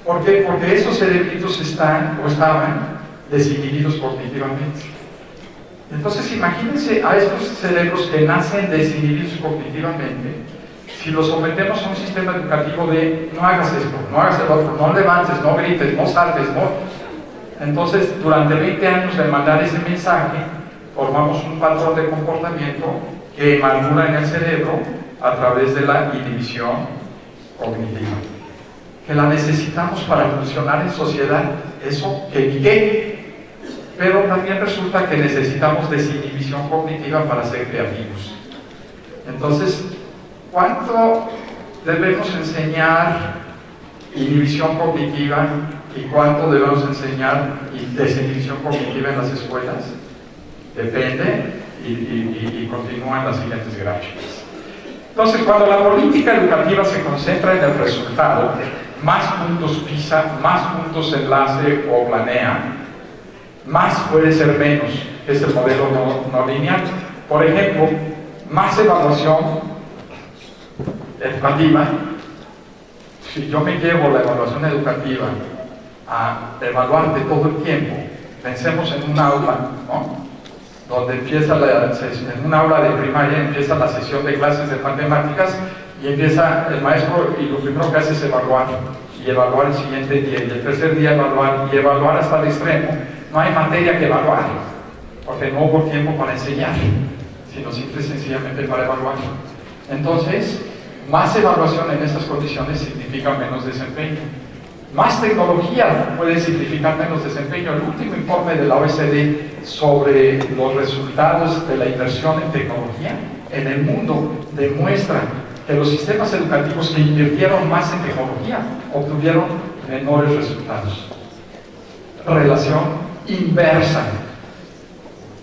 ¿Por qué? Porque esos cerebritos estaban desinhibidos cognitivamente. Entonces imagínense a estos cerebros que nacen desinhibidos cognitivamente, si los sometemos a un sistema educativo de no hagas esto, no hagas el otro, no levantes, no grites, no saltes, no. Entonces durante 20 años de mandar ese mensaje, formamos un patrón de comportamiento que madura en el cerebro a través de la inhibición cognitiva, que la necesitamos para funcionar en sociedad, eso que ni qué. Pero también resulta que necesitamos desinhibición cognitiva para ser creativos. Entonces, ¿cuánto debemos enseñar inhibición cognitiva y cuánto debemos enseñar desinhibición cognitiva en las escuelas? Depende y continúan las siguientes gráficas. Entonces, cuando la política educativa se concentra en el resultado, más puntos PISA, más puntos enlace o planea, más puede ser menos, es el modelo no lineal. Por ejemplo, más evaluación educativa. Si yo me llevo la evaluación educativa a evaluarte todo el tiempo, pensemos en un aula, ¿no? Donde empieza en un aula de primaria empieza la sesión de clases de matemáticas y empieza el maestro y lo primero que hace es evaluar, y evaluar el siguiente día, y el tercer día evaluar, y evaluar hasta el extremo. No hay materia que evaluar, porque no hubo tiempo para enseñar, sino simple y sencillamente para evaluar. Entonces, más evaluación en estas condiciones significa menos desempeño. Más tecnología puede significar menos desempeño. El último informe de la OECD sobre los resultados de la inversión en tecnología en el mundo demuestra que los sistemas educativos que invirtieron más en tecnología obtuvieron menores resultados. Relación inversa,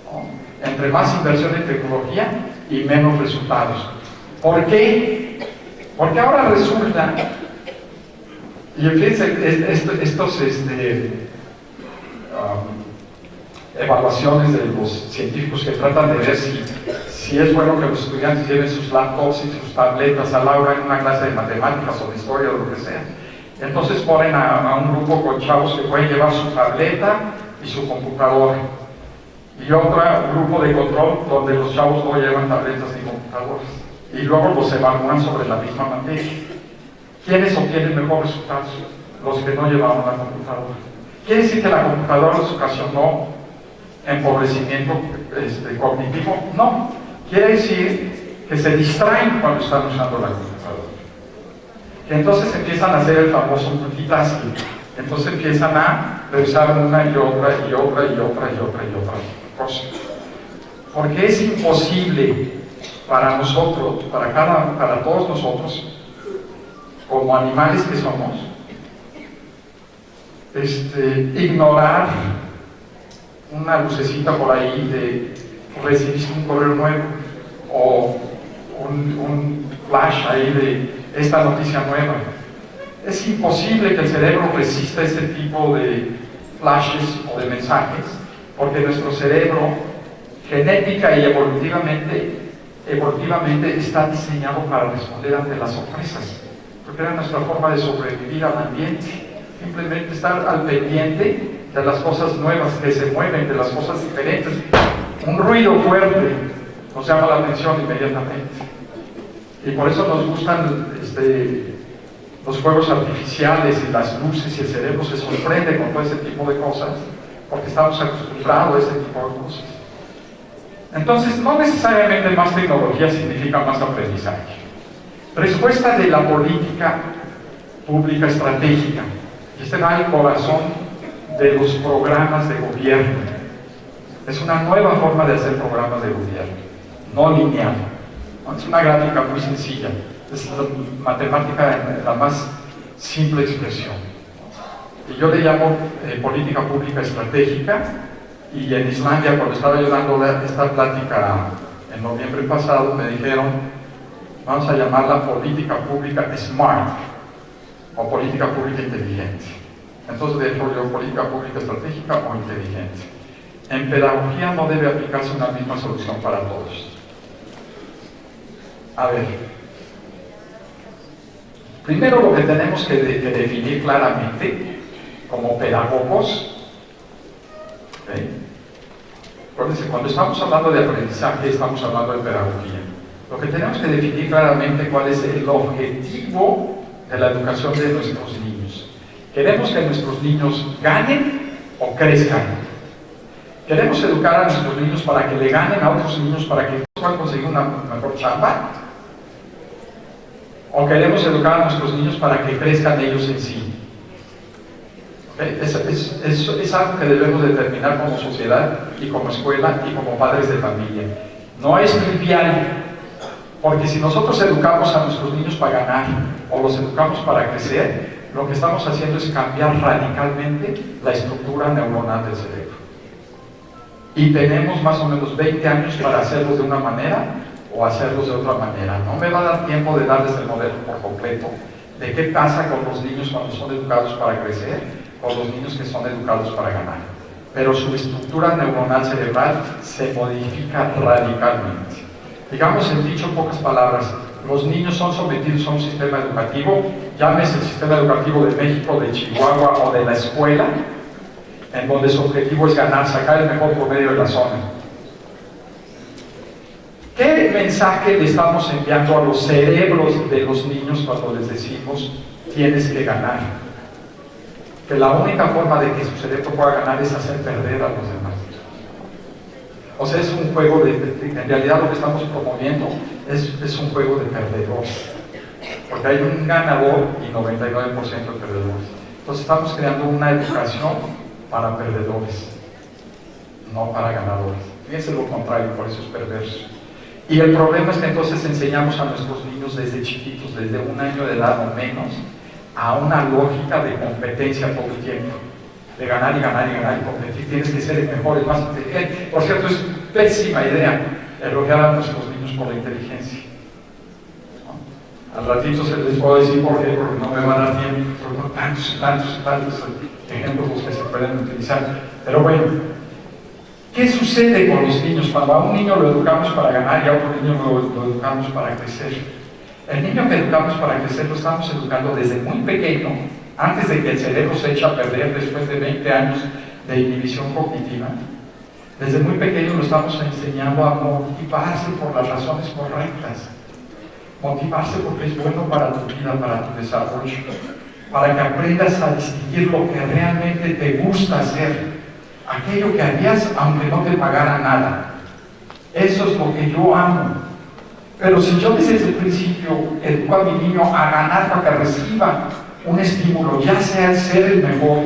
¿no? Entre más inversión en tecnología y menos resultados. ¿Por qué? Porque ahora resulta, y fíjense, estos evaluaciones de los científicos que tratan de ver si es bueno que los estudiantes lleven sus laptops y sus tabletas al aula en una clase de matemáticas o de historia o lo que sea. Entonces ponen a un grupo con chavos que pueden llevar su tableta y su computadora, y otro grupo de control donde los chavos no llevan tabletas ni computadoras, y luego los evalúan sobre la misma materia. ¿Quiénes obtienen mejores resultados? Los que no llevaban la computadora. ¿Quiere decir que la computadora les ocasionó empobrecimiento cognitivo? No. Quiere decir que se distraen cuando están usando la computadora. Que entonces empiezan a hacer el famoso multitasking. Entonces empiezan a revisar una y otra y otra y otra y otra y otra cosa. Porque es imposible para nosotros, para todos nosotros, como animales que somos, ignorar una lucecita por ahí de recibir un correo nuevo o un flash ahí de esta noticia nueva. Es imposible que el cerebro resista este tipo de flashes o de mensajes porque nuestro cerebro, genética y evolutivamente está diseñado para responder ante las sorpresas, porque era nuestra forma de sobrevivir al ambiente, simplemente estar al pendiente de las cosas nuevas que se mueven, de las cosas diferentes. Un ruido fuerte nos llama la atención inmediatamente, y por eso nos gustan los fuegos artificiales y las luces, y el cerebro se sorprende con todo ese tipo de cosas, porque estamos acostumbrados a ese tipo de cosas. Entonces, no necesariamente más tecnología significa más aprendizaje. Respuesta de la política pública estratégica. Y este va al corazón de los programas de gobierno. Es una nueva forma de hacer programas de gobierno, no lineal. Es una gráfica muy sencilla. Es la matemática en la más simple expresión. Y yo le llamo política pública estratégica, y en Islandia, cuando estaba yo dando esta plática en noviembre pasado, me dijeron, vamos a llamarla política pública SMART, o política pública inteligente. Entonces dejo yo política pública estratégica o inteligente. En pedagogía no debe aplicarse una misma solución para todos. A ver, primero lo que tenemos que definir claramente como pedagogos, ¿okay? Acuérdense, cuando estamos hablando de aprendizaje, estamos hablando de pedagogía. Lo que tenemos que definir claramente cuál es el objetivo de la educación de nuestros niños. ¿Queremos que nuestros niños ganen o crezcan? ¿Queremos educar a nuestros niños para que le ganen a otros niños para que puedan conseguir una mejor chamba? ¿O queremos educar a nuestros niños para que crezcan ellos en sí? ¿Okay? Es algo que debemos determinar como sociedad y como escuela y como padres de familia. No es trivial, porque si nosotros educamos a nuestros niños para ganar o los educamos para crecer, lo que estamos haciendo es cambiar radicalmente la estructura neuronal del cerebro. Y tenemos más o menos 20 años para hacerlos de una manera o hacerlos de otra manera. No me va a dar tiempo de darles el modelo por completo de qué pasa con los niños cuando son educados para crecer o los niños que son educados para ganar. Pero su estructura neuronal cerebral se modifica radicalmente. Digamos en dicho pocas palabras, los niños son sometidos a un sistema educativo, llámese el sistema educativo de México, de Chihuahua o de la escuela, en donde su objetivo es ganar, sacar el mejor promedio de la zona. ¿Qué mensaje le estamos enviando a los cerebros de los niños cuando les decimos tienes que ganar? Que la única forma de que su cerebro pueda ganar es hacer perder a los demás. O sea, es un juego en realidad lo que estamos promoviendo es un juego de perdedores. Porque hay un ganador y 99% de perdedores. Entonces estamos creando una educación para perdedores, no para ganadores. Fíjense lo contrario, por eso es perverso. Y el problema es que entonces enseñamos a nuestros niños desde chiquitos, desde 1 año de edad o menos, a una lógica de competencia todo el tiempo. De ganar y ganar y ganar y competir. Tienes que ser el mejor, el más inteligente. Por cierto, es pésima idea elogiar a nuestros niños por la inteligencia. Al ratito se les puedo decir por qué, porque no me va a dar tiempo. Son tantos ejemplos los que se pueden utilizar. Pero bueno, ¿qué sucede con los niños? Cuando a un niño lo educamos para ganar y a otro niño lo educamos para crecer. El niño que educamos para crecer lo estamos educando desde muy pequeño, antes de que el cerebro se eche a perder después de 20 años de inhibición cognitiva. Desde muy pequeño lo estamos enseñando a motivarse por las razones correctas. Motivarse porque es bueno para tu vida, para tu desarrollo, para que aprendas a distinguir lo que realmente te gusta hacer, aquello que harías aunque no te pagara nada. Eso es lo que yo amo. Pero si yo desde el principio educo a mi niño a ganar para que reciba un estímulo, ya sea el ser el mejor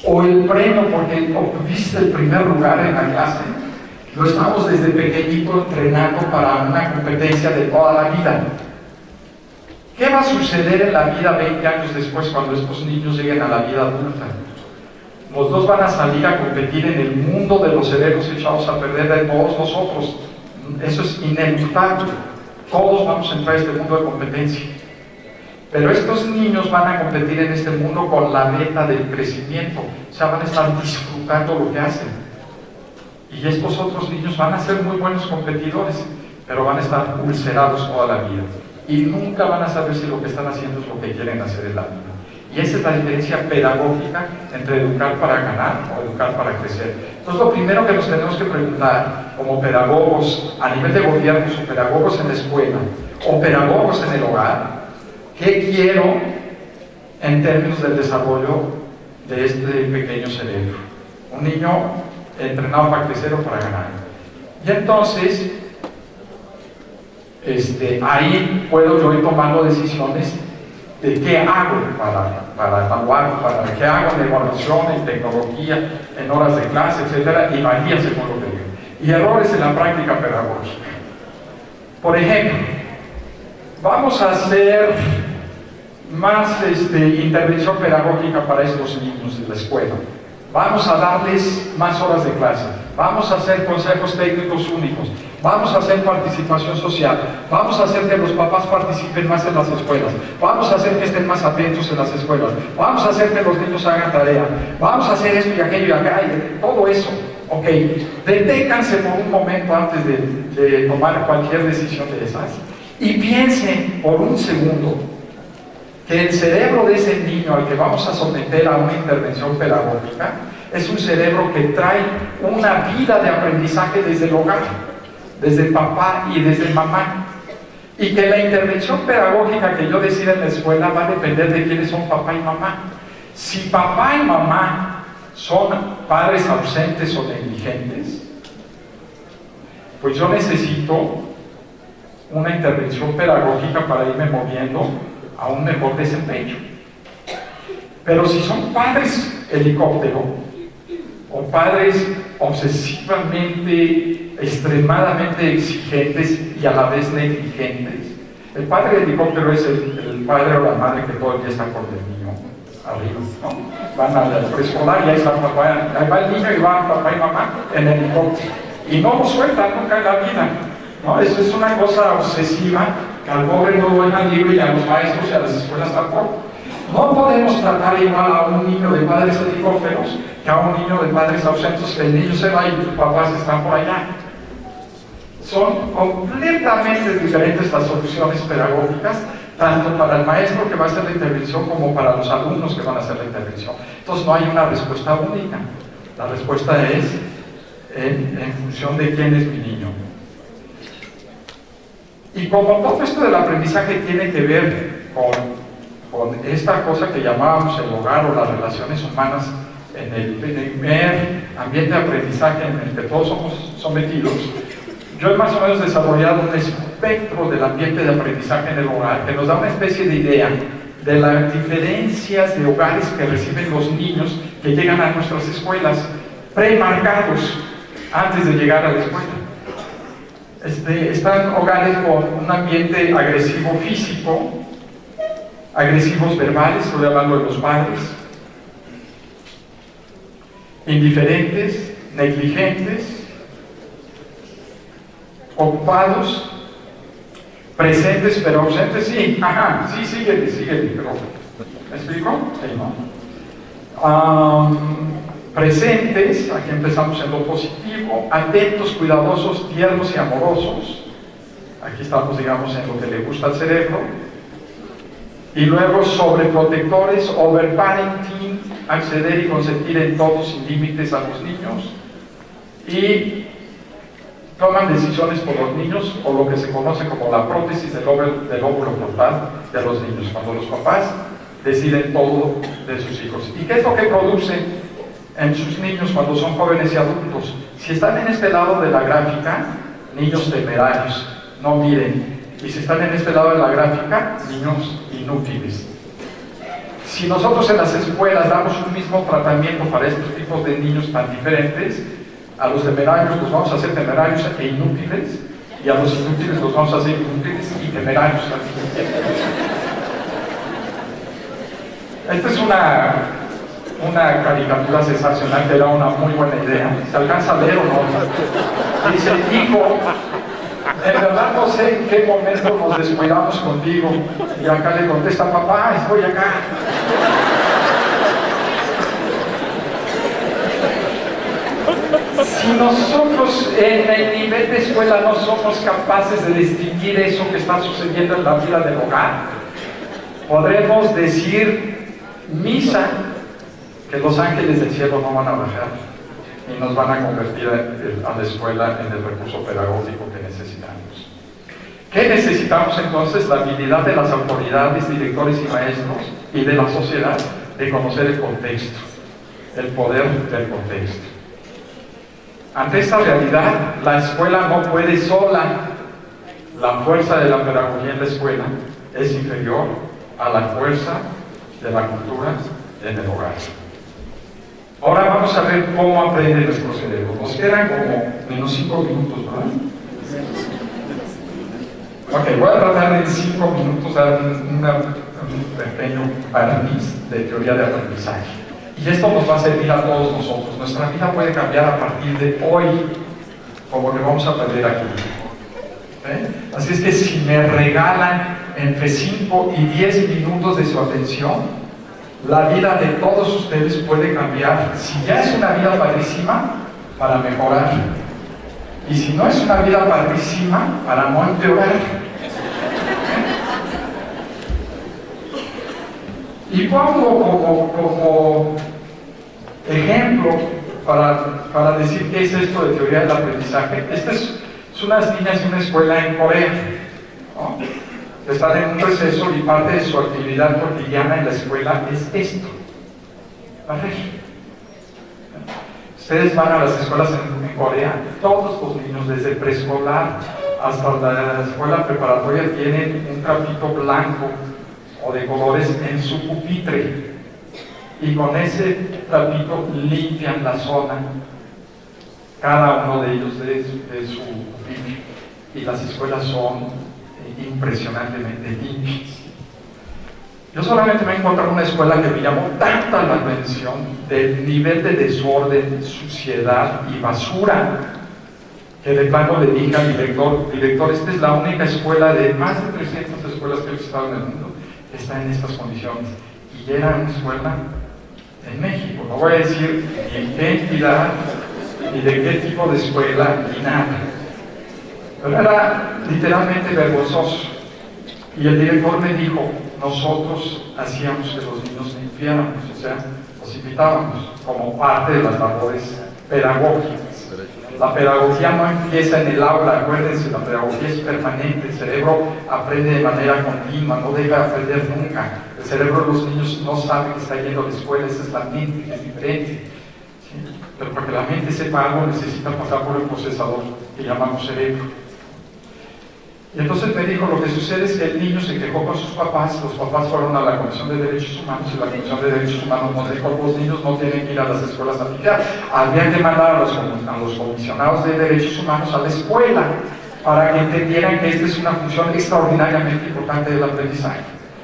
o el premio porque obtuviste el primer lugar en la clase, lo estamos desde pequeñito entrenando para una competencia de toda la vida. ¿Qué va a suceder en la vida 20 años después cuando estos niños lleguen a la vida adulta? Los dos van a salir a competir en el mundo de los cerebros echados a perder de todos nosotros. Eso es inevitable. Todos vamos a entrar a este mundo de competencia. Pero estos niños van a competir en este mundo con la meta del crecimiento. O sea, van a estar disfrutando lo que hacen. Y estos otros niños van a ser muy buenos competidores, pero van a estar ulcerados toda la vida. Y nunca van a saber si lo que están haciendo es lo que quieren hacer en la vida. Y esa es la diferencia pedagógica entre educar para ganar o educar para crecer. Entonces, lo primero que nos tenemos que preguntar como pedagogos a nivel de gobierno, o pedagogos en la escuela, o pedagogos en el hogar, ¿qué quiero en términos del desarrollo de este pequeño cerebro? Un niño entrenado para crecer o para ganar. Y entonces, ahí puedo yo ir tomando decisiones de qué hago para evaluar, para qué hago en evaluación, en tecnología, en horas de clase, etcétera, y varía según lo que digo. Y errores en la práctica pedagógica. Por ejemplo, vamos a hacer más intervención pedagógica para estos niños de la escuela. Vamos a darles más horas de clase. Vamos a hacer consejos técnicos únicos. Vamos a hacer participación social. Vamos a hacer que los papás participen más en las escuelas. Vamos a hacer que estén más atentos en las escuelas. Vamos a hacer que los niños hagan tarea. Vamos a hacer esto y aquello y acá y todo eso. Ok, deténganse por un momento antes de tomar cualquier decisión de esas y piensen por un segundo que el cerebro de ese niño al que vamos a someter a una intervención pedagógica es un cerebro que trae una vida de aprendizaje desde el hogar, desde el papá y desde el mamá, y que la intervención pedagógica que yo decida en la escuela va a depender de quiénes son papá y mamá. Si papá y mamá son padres ausentes o negligentes, pues yo necesito una intervención pedagógica para irme moviendo a un mejor desempeño. Pero si son padres helicóptero o padres obsesivamente, extremadamente exigentes y a la vez negligentes, el padre helicóptero es el padre o la madre que todo el día está con el niño arriba, ¿no? Van al preescolar y ahí está papá, ahí va el niño y va papá y mamá en el helicóptero y no lo sueltan nunca en la vida, ¿no? Eso es una cosa obsesiva que al pobre no lo dejan libre y a los maestros y a las escuelas tampoco. No podemos tratar igual a un niño de padres helicópteros que a un niño de padres ausentes, que el niño se va y sus papás están por allá. Son completamente diferentes las soluciones pedagógicas, tanto para el maestro que va a hacer la intervención como para los alumnos que van a hacer la intervención. Entonces no hay una respuesta única. La respuesta es en función de quién es mi niño. Y como todo esto del aprendizaje tiene que ver con esta cosa que llamábamos el hogar o las relaciones humanas en el primer ambiente de aprendizaje en el que todos somos sometidos, yo he más o menos desarrollado un espectro del ambiente de aprendizaje en el hogar que nos da una especie de idea de las diferencias de hogares que reciben los niños que llegan a nuestras escuelas, premarcados antes de llegar a la escuela. Están hogares con un ambiente agresivo físico, agresivos verbales, estoy hablando de los padres, indiferentes, negligentes, ocupados, presentes pero ausentes, sí, ajá, sí, síguele, pero ¿me explico? Sí, ¿no? Presentes, aquí empezamos en lo positivo, atentos, cuidadosos, tiernos y amorosos, aquí estamos, digamos, en lo que le gusta al cerebro, y luego sobreprotectores, overparenting, acceder y consentir en todo sin límites a los niños, y toman decisiones por los niños, o lo que se conoce como la prótesis del óvulo frontal de los niños, cuando los papás deciden todo de sus hijos. ¿Y qué es lo que produce en sus niños cuando son jóvenes y adultos? Si están en este lado de la gráfica, niños temerarios, no miren. Y si están en este lado de la gráfica, niños inútiles. Si nosotros en las escuelas damos un mismo tratamiento para estos tipos de niños tan diferentes, a los temerarios los vamos a hacer temerarios e inútiles, y a los inútiles los vamos a hacer inútiles y temerarios. Esta es una caricatura sensacional que era una muy buena idea. ¿Se alcanza a leer o no? Dice, hijo, en verdad no sé en qué momento nos descuidamos contigo. Y acá le contesta, papá, estoy acá. Si nosotros en el nivel de escuela no somos capaces de distinguir eso que está sucediendo en la vida del hogar, podremos decir misa que los ángeles del cielo no van a bajar y nos van a convertir a la escuela en el recurso pedagógico que necesitamos. ¿Qué necesitamos entonces? La habilidad de las autoridades, directores y maestros y de la sociedad de conocer el contexto, el poder del contexto. Ante esta realidad, la escuela no puede sola. La fuerza de la pedagogía en la escuela es inferior a la fuerza de la cultura en el hogar. Ahora vamos a ver cómo aprende nuestro cerebro. Nos quedan como menos 5 minutos, ¿verdad? Ok, voy a tratar de en 5 minutos dar un pequeño barniz de teoría de aprendizaje. Y esto nos va a servir a todos nosotros. Nuestra vida puede cambiar a partir de hoy, como lo vamos a aprender aquí. Así es que si me regalan entre 5 y 10 minutos de su atención, la vida de todos ustedes puede cambiar. Si ya es una vida padrísima, para mejorar. Y si no es una vida padrísima, para no empeorar. Y pongo como ejemplo para decir qué es esto de teoría del aprendizaje. Estas es unas niñas de una escuela en Corea, ¿no? Están en un receso y parte de su actividad cotidiana en la escuela es esto, barrer. Ustedes van a las escuelas en Corea, todos los niños desde preescolar hasta la escuela preparatoria tienen un trapito blanco o de colores en su pupitre y con ese trapito limpian la zona, cada uno de ellos de su pupitre, y las escuelas son impresionantemente limpias. Yo solamente me he encontrado una escuela que me llamó tanta la atención del nivel de desorden, suciedad y basura, que de plano le dije al director, esta es la única escuela de más de 300 escuelas que he visitado en el mundo, que está en estas condiciones. Y era una escuela en México. No voy a decir ni en qué entidad, ni de qué tipo de escuela, ni nada. Pero era literalmente vergonzoso. Y el director me dijo, nosotros hacíamos que los niños limpiáramos, o sea, los invitábamos como parte de las labores pedagógicas. La pedagogía no empieza en el aula, acuérdense, la pedagogía es permanente, el cerebro aprende de manera continua, no deja de aprender nunca. El cerebro de los niños no sabe que está yendo a la escuela, esa es la mente, que es diferente. ¿Sí? Pero para que la mente sepa algo necesita pasar por el procesador que llamamos cerebro. Y entonces me dijo, lo que sucede es que el niño se quejó con sus papás, los papás fueron a la Comisión de Derechos Humanos y la Comisión de Derechos Humanos nos dijo, los niños no tienen que ir a las escuelas a limpiar, había que mandar a los comisionados de Derechos Humanos a la escuela para que entendieran que esta es una función extraordinariamente importante del aprendizaje.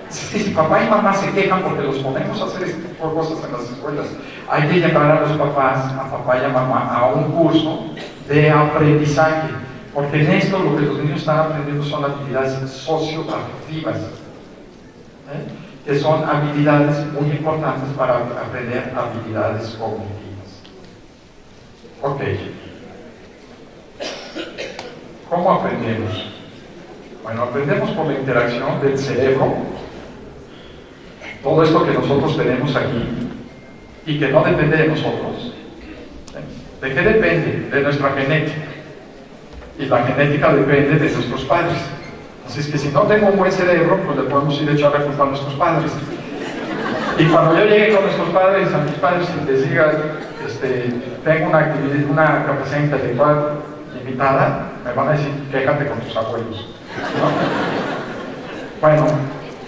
Es que si papá y mamá se quejan porque los ponemos a hacer este tipo de cosas en las escuelas, hay que llevar a los papás, a papá y a mamá, a un curso de aprendizaje. Porque en esto lo que los niños están aprendiendo son habilidades socioafectivas, que son habilidades muy importantes para aprender habilidades cognitivas. Ok. ¿Cómo aprendemos? Bueno, aprendemos por la interacción del cerebro, todo esto que nosotros tenemos aquí, y que no depende de nosotros. ¿De qué depende? De nuestra genética. Y la genética depende de nuestros padres. Así es que si no tengo un buen cerebro, pues le podemos ir a echar la culpa a nuestros padres. Y cuando yo llegue con nuestros padres, a mis padres, y les diga, tengo una capacidad intelectual limitada, me van a decir, quéjate con tus abuelos, ¿no? Bueno,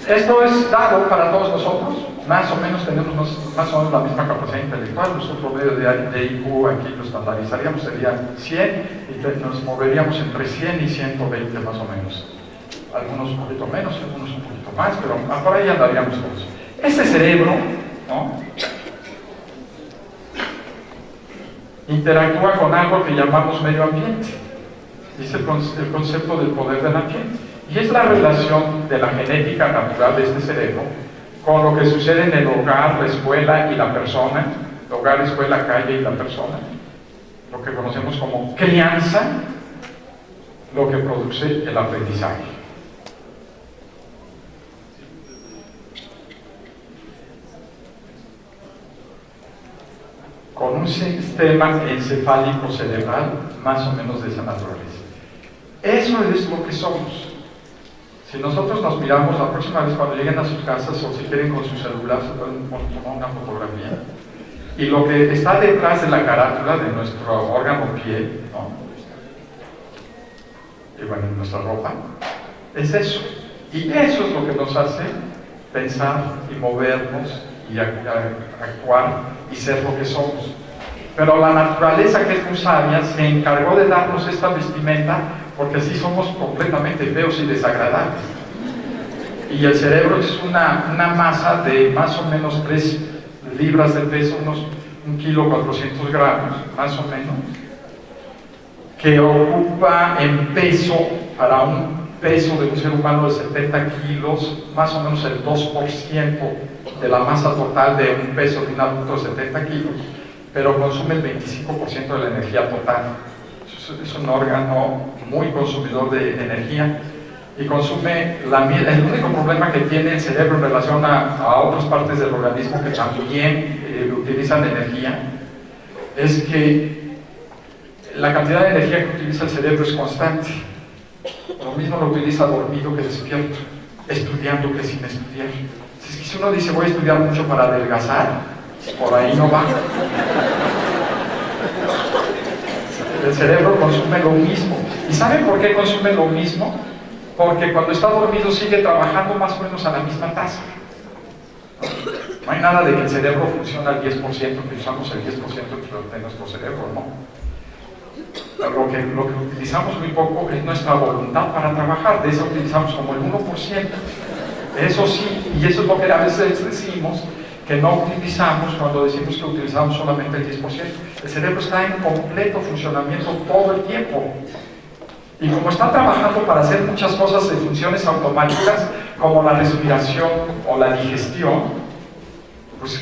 esto es dado para todos nosotros, más o menos tenemos más o menos la misma capacidad intelectual, nuestro promedio de IQ aquí lo estandarizaríamos, sería 100, y nos moveríamos entre 100 y 120 más o menos. Algunos un poquito menos, algunos un poquito más, pero por ahí andaríamos todos. Este cerebro, ¿no?, interactúa con algo que llamamos medio ambiente. Es el concepto del poder del ambiente. Y es la relación de la genética natural de este cerebro con lo que sucede en el hogar, la escuela y la persona, el hogar, escuela, calle y la persona. lo que conocemos como crianza, lo que produce el aprendizaje. Con un sistema encefálico cerebral más o menos de esa naturaleza. Eso es lo que somos. Si nosotros nos miramos la próxima vez cuando lleguen a sus casas o si quieren con su celular se pueden tomar una fotografía y lo que está detrás de la carátula de nuestro órgano pie, ¿no? Y bueno, nuestra ropa, es eso. Y eso es lo que nos hace pensar y movernos y actuar y ser lo que somos. Pero la naturaleza, que es muy sabia, se encargó de darnos esta vestimenta porque así somos completamente feos y desagradables. Y el cerebro es una masa de más o menos 3 libras de peso, unos 1 kilo 400 gramos, más o menos, que ocupa en peso, para un peso de un ser humano de 70 kilos, más o menos el 2% de la masa total de un peso de un adulto de 70 kilos, pero consume el 25% de la energía total. Es un órgano muy consumidor de energía y consume el único problema que tiene el cerebro en relación a otras partes del organismo que también utilizan energía es que la cantidad de energía que utiliza el cerebro es constante. Lo mismo lo utiliza dormido que despierto, estudiando que sin estudiar. Si uno dice voy a estudiar mucho para adelgazar, por ahí no va. El cerebro consume lo mismo. ¿Y saben por qué consume lo mismo? Porque cuando está dormido sigue trabajando más o menos a la misma tasa. No hay nada de que el cerebro funcione al 10%, que usamos el 10% de nuestro cerebro, no. Lo que utilizamos muy poco es nuestra voluntad para trabajar, de eso utilizamos como el 1%. Eso sí, y eso es lo que a veces decimos que no utilizamos cuando decimos que utilizamos solamente el 10%. El cerebro está en completo funcionamiento todo el tiempo. Y como está trabajando para hacer muchas cosas de funciones automáticas, como la respiración o la digestión, pues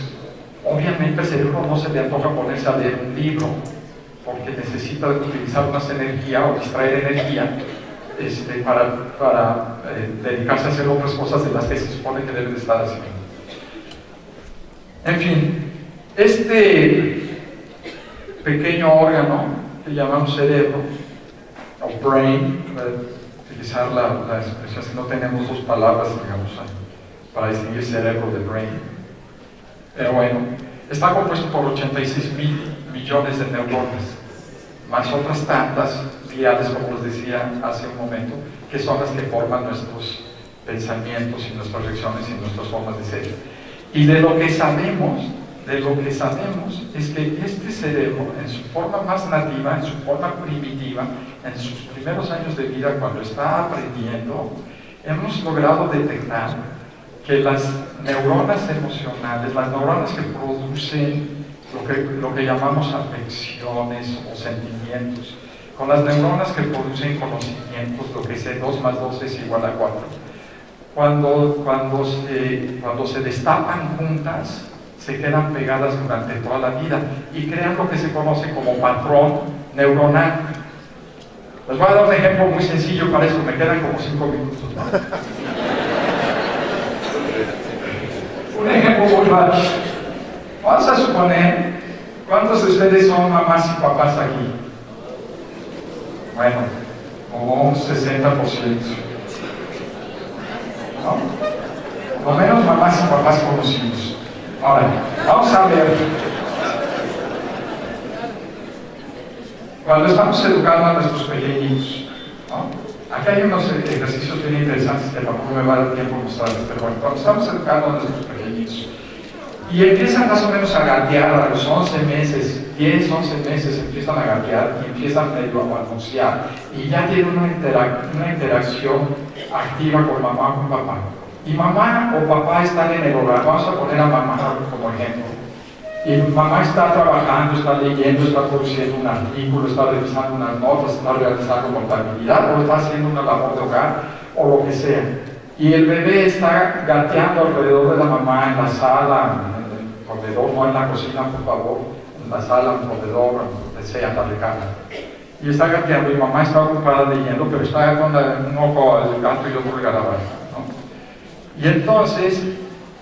obviamente al cerebro no se le antoja ponerse a leer un libro, porque necesita utilizar unas energías o distraer energía para dedicarse a hacer otras cosas de las que se supone que debe de estar haciendo. En fin, este pequeño órgano que llamamos cerebro, o brain, para utilizar la expresión, si no tenemos 2 palabras, digamos, para distinguir cerebro de brain, pero bueno, está compuesto por 86,000 millones de neuronas, más otras tantas gliales, como les decía hace un momento, que son las que forman nuestros pensamientos y nuestras reacciones y nuestras formas de ser. Y de lo que sabemos es que este cerebro, en su forma más nativa, en su forma primitiva, en sus primeros años de vida, cuando está aprendiendo, hemos logrado detectar que las neuronas emocionales, las neuronas que producen lo que llamamos afecciones o sentimientos, con las neuronas que producen conocimientos, lo que es 2 más 2 es igual a 4, cuando se destapan juntas, se quedan pegadas durante toda la vida y crean lo que se conoce como patrón neuronal. Les voy a dar un ejemplo muy sencillo para eso, me quedan como 5 minutos, ¿no? Un ejemplo muy rápido. Vamos a suponer, ¿cuántos de ustedes son mamás y papás aquí? Bueno, como un 60%. ¿No? Lo menos mamás y papás conocidos. Ahora, vamos a ver. Cuando estamos educando a nuestros pequeñitos, ¿no? Aquí hay unos ejercicios bien interesantes que tampoco me va a dar tiempo mostrarles, pero bueno, cuando estamos educando a nuestros pequeñitos y empiezan más o menos a gatear a los 11 meses, 10, 11 meses empiezan a gatear y empiezan medio a anunciar y ya tienen una interacción activa con mamá o con papá. Y mamá o papá están en el hogar, vamos a poner a mamá como ejemplo. Y mamá está trabajando, está leyendo, está produciendo un artículo, está revisando unas notas, está realizando contabilidad o está haciendo una labor de hogar o lo que sea. Y el bebé está gateando alrededor de la mamá en la sala, en el comedor, no en la cocina, por favor, en la sala, en el comedor, desea darle carne. Y está gateando, mi mamá está ocupada leyendo, pero está con un ojo al gato y otro al garabato, ¿no? Y entonces,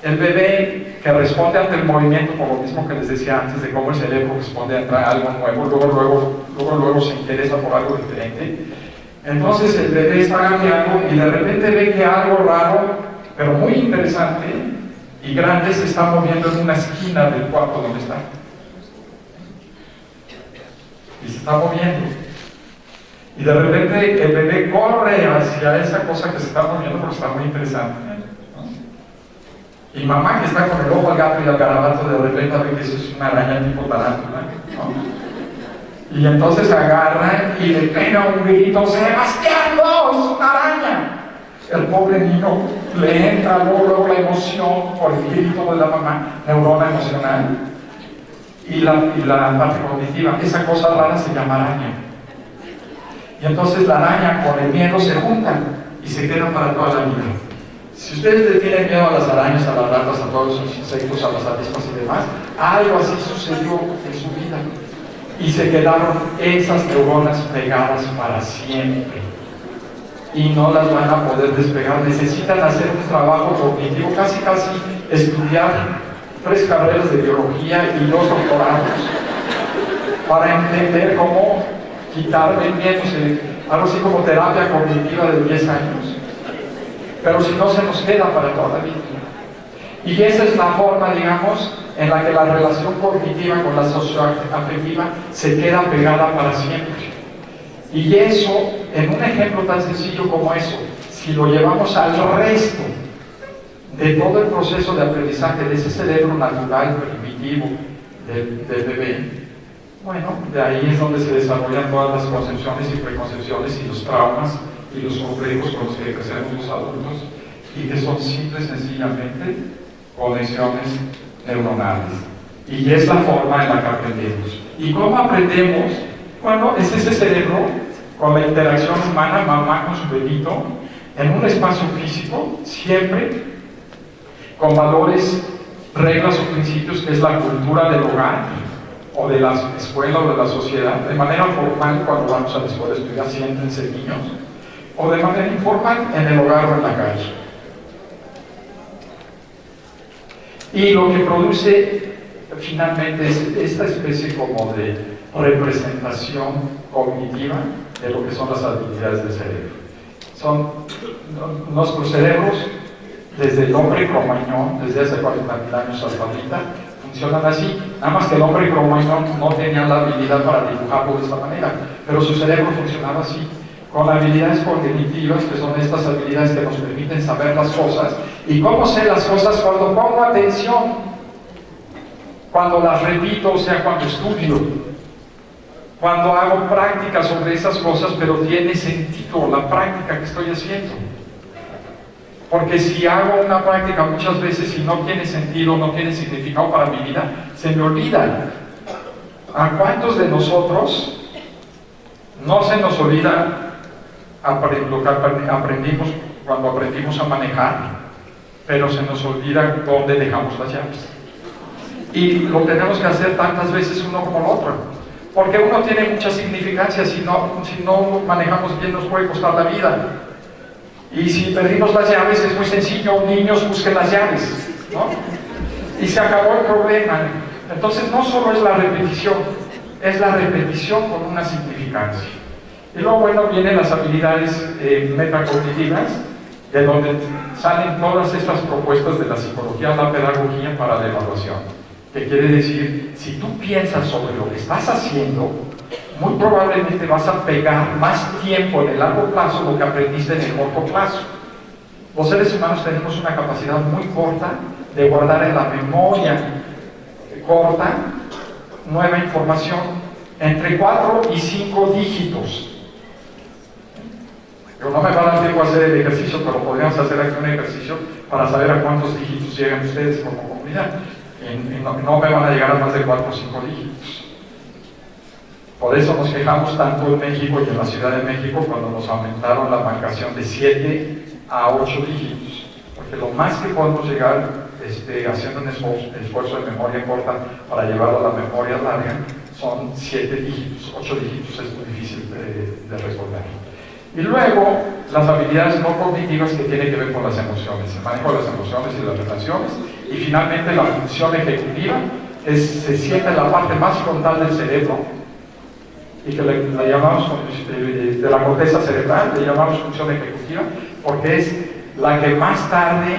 el bebé que responde ante el movimiento, por lo mismo que les decía antes, de cómo el cerebro responde ante algo nuevo, luego se interesa por algo diferente. Entonces el bebé está gateando y de repente ve que algo raro, pero muy interesante y grande, se está moviendo en una esquina del cuarto donde está. Y se está moviendo. Y de repente el bebé corre hacia esa cosa que se está moviendo porque está muy interesante, ¿no? Y mamá, que está con el ojo al gato y al garabato, de repente ve que eso es una araña tipo tarántula, ¿no? Y entonces agarra y le pega un grito: ¡Sebastián, no! ¡Es una araña! El pobre niño le entra luego la emoción por el grito de la mamá, neurona emocional, y la parte cognitiva. Esa cosa rara se llama araña. Y entonces la araña con el miedo se juntan y se quedan para toda la vida. Si ustedes le tienen miedo a las arañas, a las ratas, a todos esos insectos, a las avispas y demás, algo así sucedió en su vida. Y se quedaron esas neuronas pegadas para siempre. Y no las van a poder despegar. Necesitan hacer un trabajo cognitivo, casi estudiar 3 carreras de biología y 2 doctorados para entender cómo quitarle el miedo, algo así como terapia cognitiva de 10 años. Pero si no, se nos queda para toda la vida. Y esa es la forma, digamos, en la que la relación cognitiva con la socioafectiva se queda pegada para siempre. Y eso, en un ejemplo tan sencillo como eso, si lo llevamos al resto de todo el proceso de aprendizaje de ese cerebro natural, primitivo del bebé, bueno, de ahí es donde se desarrollan todas las concepciones y preconcepciones y los traumas y los complejos con los que crecemos los adultos, y que son simples, sencillamente, conexiones neuronales. Y es la forma en la que aprendemos. ¿Y cómo aprendemos? Bueno, es ese cerebro con la interacción humana, mamá con su bebito, en un espacio físico, siempre con valores, reglas o principios, que es la cultura del hogar o de la escuela o de la sociedad. De manera formal, cuando vamos a la escuela a estudiar, siéntense niños, o de manera informal, en el hogar o en la calle. Y lo que produce finalmente es esta especie como de representación cognitiva de lo que son las habilidades del cerebro. Son nuestros cerebros, desde el hombre cromañón, desde hace 40.000 años hasta ahorita, funcionan así. Nada más que el hombre cromañón no tenía la habilidad para dibujarlo de esta manera, pero su cerebro funcionaba así, con habilidades cognitivas, que son estas habilidades que nos permiten saber las cosas. ¿Y cómo sé las cosas? Cuando pongo atención, cuando las repito, o sea, cuando estudio, cuando hago práctica sobre esas cosas, pero tiene sentido la práctica que estoy haciendo. Porque si hago una práctica muchas veces y no tiene sentido, no tiene significado para mi vida, se me olvida. ¿A cuántos de nosotros no se nos olvida lo que aprendimos cuando aprendimos a manejar, pero se nos olvida dónde dejamos las llaves? Y lo tenemos que hacer tantas veces uno como el otro, porque uno tiene mucha significancia. Si no manejamos bien, nos puede costar la vida. Y si perdimos las llaves, es muy sencillo: niños, busquen las llaves, ¿no? Y se acabó el problema. Entonces no solo es la repetición, es la repetición con una significancia. Y luego, bueno, vienen las habilidades metacognitivas, de donde salen todas estas propuestas de la psicología, la pedagogía para la evaluación. Que quiere decir, si tú piensas sobre lo que estás haciendo, muy probablemente vas a pegar más tiempo en el largo plazo lo que aprendiste en el corto plazo. Los seres humanos tenemos una capacidad muy corta de guardar en la memoria corta nueva información, entre 4 y 5 dígitos. Yo no me va a dar tiempo a hacer el ejercicio, pero podríamos hacer aquí un ejercicio para saber a cuántos dígitos llegan ustedes como comunidad. Y no me van a llegar a más de 4 o 5 dígitos. Por eso nos quejamos tanto en México y en la Ciudad de México cuando nos aumentaron la marcación de 7 a 8 dígitos. Porque lo más que podemos llegar haciendo un esfuerzo de memoria corta para llevarlo a la memoria larga son 7 dígitos, 8 dígitos es muy difícil de recordar. Y luego, las habilidades no cognitivas que tienen que ver con las emociones, el manejo de las emociones y las relaciones. Y finalmente, la función ejecutiva, se siente en la parte más frontal del cerebro, y que la llamamos, de la corteza cerebral, le llamamos función ejecutiva, porque es la que más tarde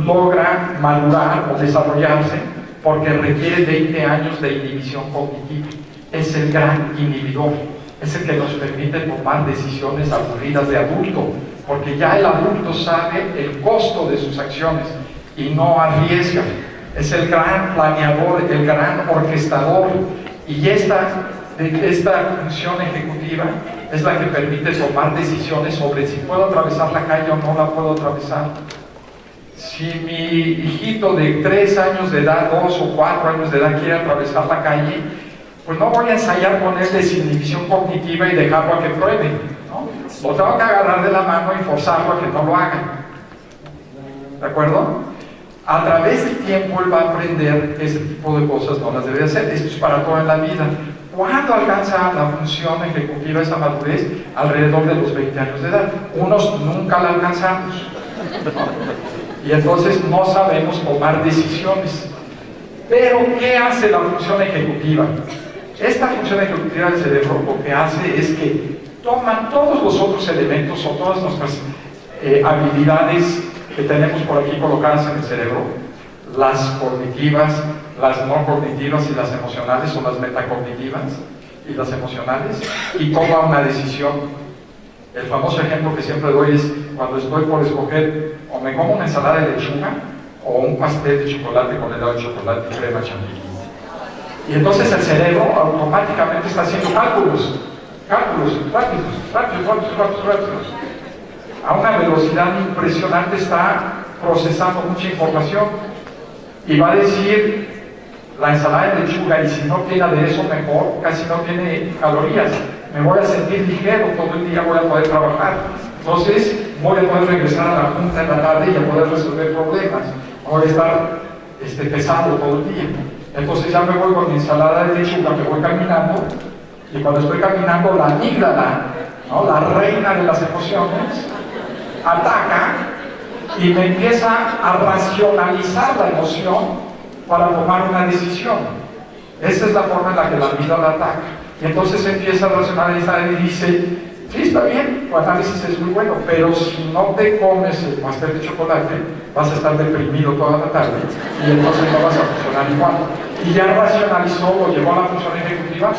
logra madurar o desarrollarse, porque requiere 20 años de inhibición cognitiva. Es el gran inhibidor, es el que nos permite tomar decisiones aburridas de adulto, porque ya el adulto sabe el costo de sus acciones y no arriesga. Es el gran planeador, el gran orquestador, y esta función ejecutiva es la que permite tomar decisiones sobre si puedo atravesar la calle o no la puedo atravesar. Si mi hijito de 3 años de edad, 2 o 4 años de edad quiere atravesar la calle, pues no voy a ensayar con él desinhibición cognitiva y dejarlo a que pruebe, ¿no? Lo tengo que agarrar de la mano y forzarlo a que no lo haga. ¿De acuerdo? A través del tiempo él va a aprender que ese tipo de cosas no las debe hacer. Esto es para toda la vida. ¿Cuándo alcanza la función ejecutiva esa madurez? Alrededor de los 20 años de edad. Unos nunca la alcanzamos, ¿no? Y entonces no sabemos tomar decisiones. Pero, ¿qué hace la función ejecutiva? Esta función ejecutiva del cerebro lo que hace es que toma todos los otros elementos o todas nuestras habilidades que tenemos por aquí colocadas en el cerebro, las cognitivas, las no cognitivas y las emocionales, o las metacognitivas y las emocionales, y toma una decisión. El famoso ejemplo que siempre doy es cuando estoy por escoger o me como una ensalada de lechuga o un pastel de chocolate con helado de chocolate y crema chantilly. Y entonces el cerebro automáticamente está haciendo cálculos rápidos. A una velocidad impresionante está procesando mucha información y va a decir la ensalada de lechuga, y si no tiene aderezo mejor, casi no tiene calorías, me voy a sentir ligero, todo el día voy a poder trabajar, entonces voy a poder regresar a la junta en la tarde y a poder resolver problemas, voy a estar pesado todo el día. Entonces ya me voy con mi ensalada de lechuga, me voy caminando, y cuando estoy caminando la amígdala, ¿no?, la reina de las emociones, ataca y me empieza a racionalizar la emoción para tomar una decisión. Esa es la forma en la que la amígdala ataca. Y entonces empieza a racionalizar y dice, sí, está bien, tu análisis es muy bueno, pero si no te comes el pastel de chocolate, vas a estar deprimido toda la tarde y entonces no vas a funcionar igual. Y ya racionalizó, lo llevó a la función ejecutiva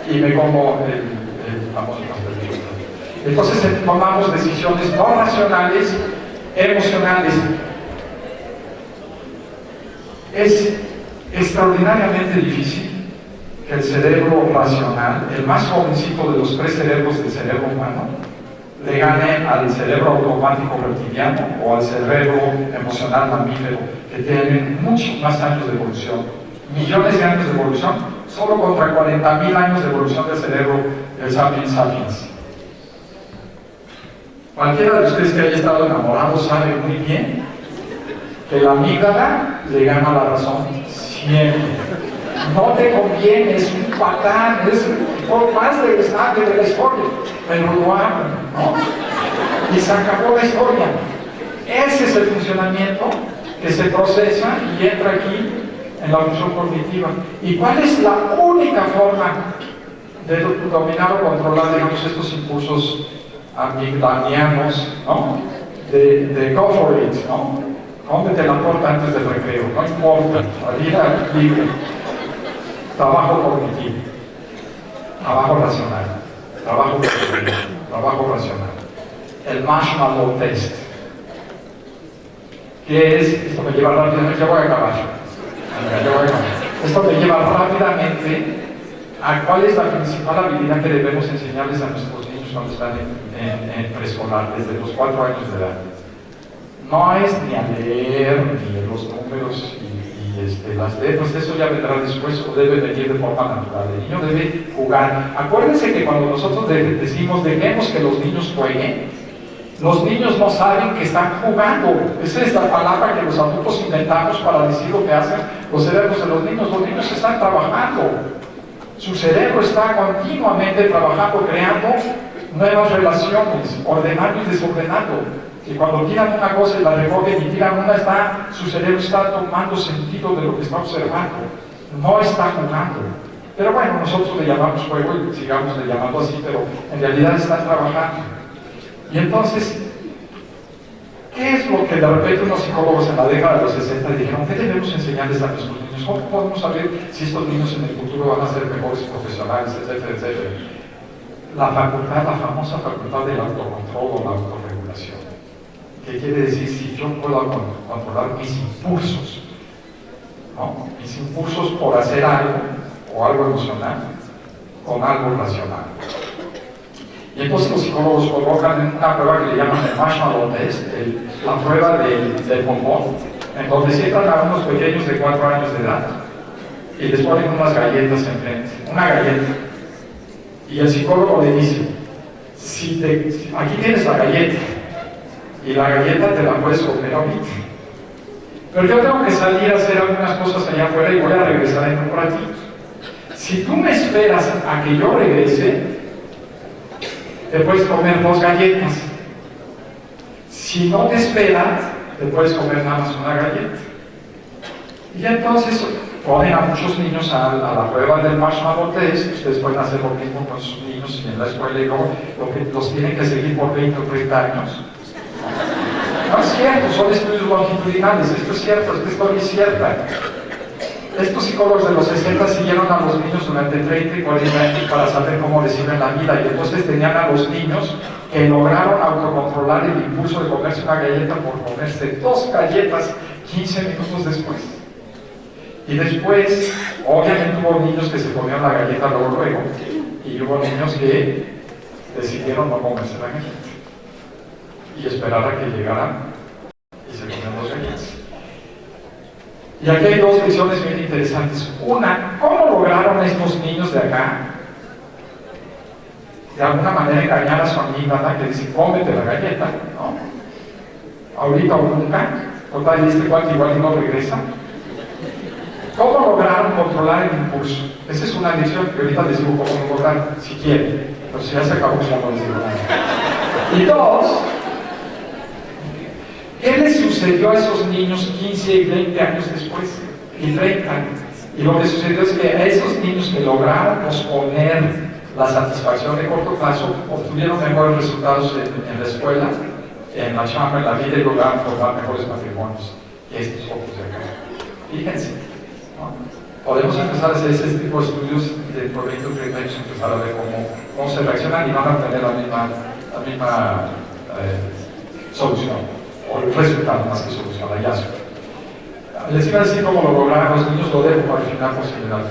y me como el famoso pastel de chocolate. Entonces tomamos decisiones no racionales, emocionales. Es extraordinariamente difícil que el cerebro racional, el más jovencito de los 3 cerebros del cerebro humano, le gane al cerebro automático reptiliano o al cerebro emocional mamífero, que tienen muchos más años de evolución, millones de años de evolución, solo contra 40.000 años de evolución del cerebro del sapiens sapiens. Cualquiera de ustedes que haya estado enamorado sabe muy bien que la amígdala le gana la razón siempre. No te conviene, es un patán, es por más desgastante de la historia, pero lo hago, ¿no? Y se acabó la historia. Ese es el funcionamiento que se procesa y entra aquí en la función cognitiva. ¿Y cuál es la única forma de dominar o controlar, digamos, estos impulsos amigdalianos, ¿no? De go for it, ¿no? Cómete la torta antes del recreo, no importa, la vida libre. Trabajo cognitivo, trabajo racional, trabajo cognitivo, trabajo racional. El marshmallow test. ¿Qué es? Esto me lleva rápidamente, ya voy a acabar. Esto me lleva rápidamente a cuál es la principal habilidad que debemos enseñarles a nuestros niños cuando están en preescolar, desde los 4 años de edad. No es ni a leer, ni los números y las letras, eso ya vendrá después, o debe venir de forma natural. El niño debe jugar. Acuérdense que cuando nosotros decimos dejemos que los niños jueguen, los niños no saben que están jugando. Esa es la palabra que los adultos inventamos para decir lo que hacen los cerebros de los niños. Los niños están trabajando. Su cerebro está continuamente trabajando, creando nuevas relaciones, ordenando y desordenando. Y cuando tiran una cosa y la recogen y tiran una, su cerebro está tomando sentido de lo que está observando. No está jugando. Pero bueno, nosotros le llamamos juego y sigamos le llamando así, pero en realidad están trabajando. Y entonces, ¿qué es lo que de repente unos psicólogos en la década de los 60 dijeron? ¿Qué debemos enseñarles a nuestros niños? ¿Cómo podemos saber si estos niños en el futuro van a ser mejores profesionales, etcétera, etcétera? La famosa facultad del autocontrol o la autorregulación. ¿Qué quiere decir? Si yo puedo controlar mis impulsos, ¿no? Mis impulsos por hacer algo, o algo emocional, con algo racional. Y entonces los psicólogos colocan una prueba que le llaman el marshmallow test, la prueba del bombón, en donde sientan a unos pequeños de 4 años de edad y les ponen unas galletas enfrente, una galleta. Y el psicólogo le dice, aquí tienes la galleta, y la galleta te la puedes comer ahorita. Pero yo tengo que salir a hacer algunas cosas allá afuera y voy a regresar en un ratito. Si tú me esperas a que yo regrese, te puedes comer 2 galletas. Si no te esperas, te puedes comer nada más una galleta. Y entonces ponen a muchos niños a la prueba del marshmallow test. Ustedes pueden hacer lo mismo con sus niños en la escuela y luego los tienen que seguir por 20 o 30 años. No es cierto, son estudios longitudinales, esto es cierto, esta historia es cierta. Estos psicólogos de los 60 siguieron a los niños durante 30 y 40 años para saber cómo les iba en la vida, y entonces tenían a los niños que lograron autocontrolar el impulso de comerse una galleta por comerse 2 galletas 15 minutos después. Y después, obviamente hubo niños que se comían la galleta luego, y hubo niños que decidieron no comerse la galleta y esperar a que llegaran y se comían 2 galletas. Y aquí hay 2 lecciones bien interesantes. Una, ¿cómo lograron estos niños de acá de alguna manera engañar a su amígdala que dice, cómete la galleta, ¿no? Ahorita o nunca, total, y este cual igual no regresa. ¿Cómo lograron controlar el impulso? Esa es una lección que ahorita les digo cómo lograr, si quieren, pero si ya se acabó, ya no les digo nada. Y 2, ¿qué les sucedió a esos niños 15 y 20 años después? Y 30 años. Y lo que sucedió es que a esos niños que lograron posponer la satisfacción de corto plazo obtuvieron mejores resultados en la escuela, en la chamba, en la vida, y lograron formar mejores matrimonios que estos otros de acá. Fíjense, ¿no? Podemos empezar a hacer ese tipo de estudios de por 20 o 30 años, empezar a ver cómo se reaccionan y van a tener la misma solución, o el resultado más que solución, hallazgo. Les iba a decir cómo lo lograron los niños, lo dejo para el final posibilidad.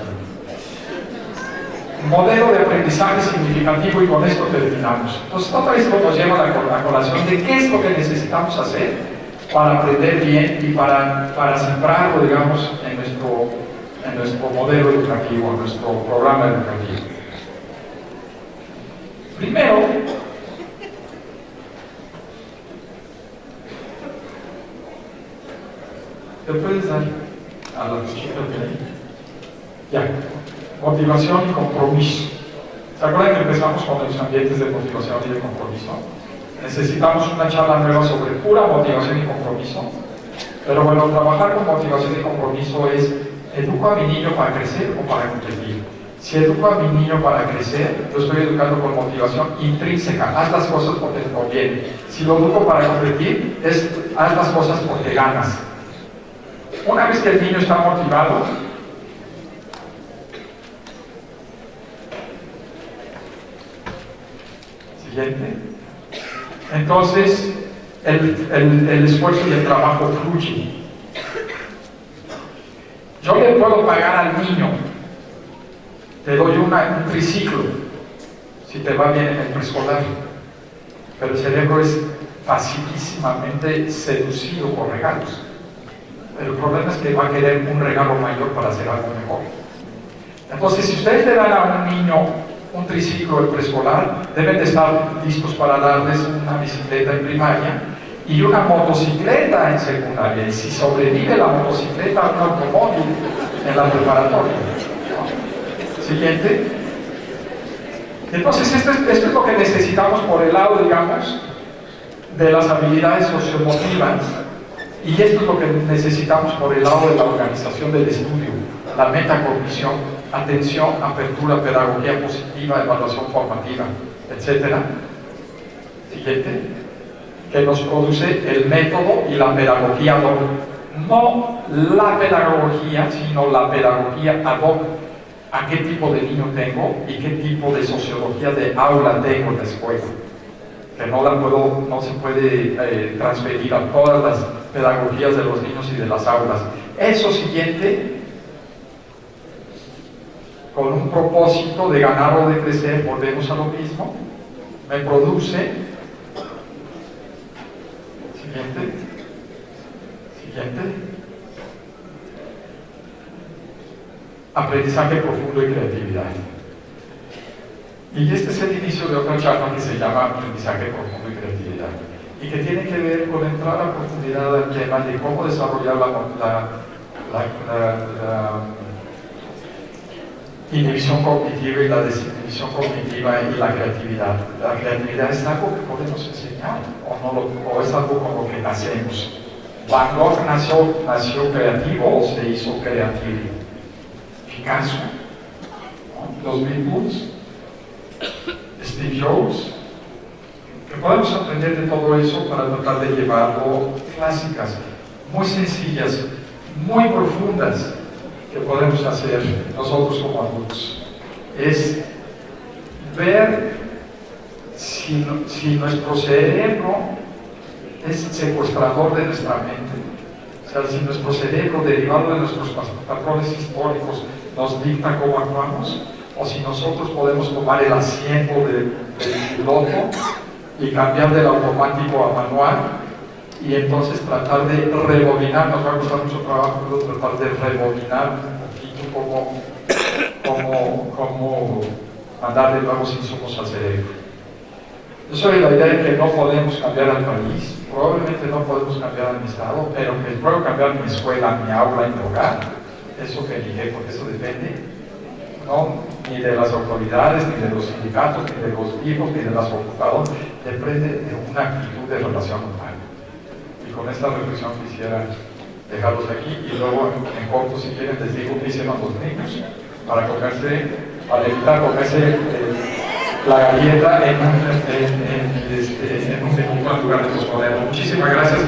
Modelo de aprendizaje significativo, y con esto terminamos. Entonces, todo esto nos lleva a la colación de qué es lo que necesitamos hacer para aprender bien y para sembrarlo, digamos, en nuestro modelo educativo, en nuestro programa educativo. Primero, ¿te puedes dar a la chica de ahí? Ya. Motivación y compromiso. ¿Se acuerdan que empezamos con los ambientes de motivación y de compromiso? Necesitamos una charla nueva sobre pura motivación y compromiso. Pero bueno, trabajar con motivación y compromiso es, ¿educo a mi niño para crecer o para competir? Si educo a mi niño para crecer, lo estoy educando con motivación intrínseca. Haz las cosas porque te conviene. Si lo educo para competir, es haz las cosas porque ganas. Una vez que el niño está motivado, entonces el esfuerzo y el trabajo fluyen. Yo le puedo pagar al niño, te doy un triciclo si te va bien en el preescolar, pero el cerebro es facilísimamente seducido por regalos. Pero el problema es que va a querer un regalo mayor para hacer algo mejor. Entonces, si ustedes le dan a un niño un triciclo en preescolar, deben de estar listos para darles una bicicleta en primaria y una motocicleta en secundaria, y si sobrevive la motocicleta, un automóvil en la preparatoria, ¿no? Siguiente. Entonces, esto es lo que necesitamos por el lado, digamos, de las habilidades socioemotivas, y esto es lo que necesitamos por el lado de la organización del estudio, la metacognición, atención, apertura, pedagogía positiva, evaluación formativa, etc. Siguiente. Que nos produce el método y la pedagogía ad hoc. No la pedagogía, sino la pedagogía ad hoc. A qué tipo de niño tengo y qué tipo de sociología de aula tengo en la escuela. Que no se puede transferir a todas las pedagogías de los niños y de las aulas. Eso siguiente, con un propósito de ganar o de crecer, volvemos a lo mismo, me produce, siguiente, aprendizaje profundo y creatividad. Y este es el inicio de otra charla que se llama aprendizaje profundo y creatividad, y que tiene que ver con entrar a profundidad al tema de cómo desarrollar la inhibición cognitiva y la desinhibición cognitiva y la creatividad. La creatividad es algo que podemos enseñar o es algo con lo que nacemos. Van Gogh nació creativo o se hizo creativo. Picasso, ¿no? Los Beatles, Steve Jobs, que podemos aprender de todo eso para tratar de llevarlo clásicas, muy sencillas, muy profundas, que podemos hacer nosotros como adultos. Es ver si nuestro cerebro es secuestrador de nuestra mente. O sea, si nuestro cerebro, derivado de nuestros patrones históricos, nos dicta cómo actuamos, o si nosotros podemos tomar el asiento del piloto y cambiar del automático a manual, y entonces tratar de rebobinar. Nos va a costar mucho trabajo, pero tratar de rebobinar un poquito cómo mandarle nuevos insumos al cerebro. Yo soy de la idea de que no podemos cambiar al país, probablemente no podemos cambiar a mi estado, pero que puedo cambiar mi escuela, mi aula, mi hogar. Eso que dije, porque eso depende, no ni de las autoridades, ni de los sindicatos, ni de los hijos, ni de las computadoras, depende de una actitud de relación humana. Y con esta reflexión quisiera dejarlos aquí, y luego en corto, si quieren, les digo qué hicieron los niños para evitar comerse la galleta en un minuto en lugar de posponerlo. Muchísimas gracias.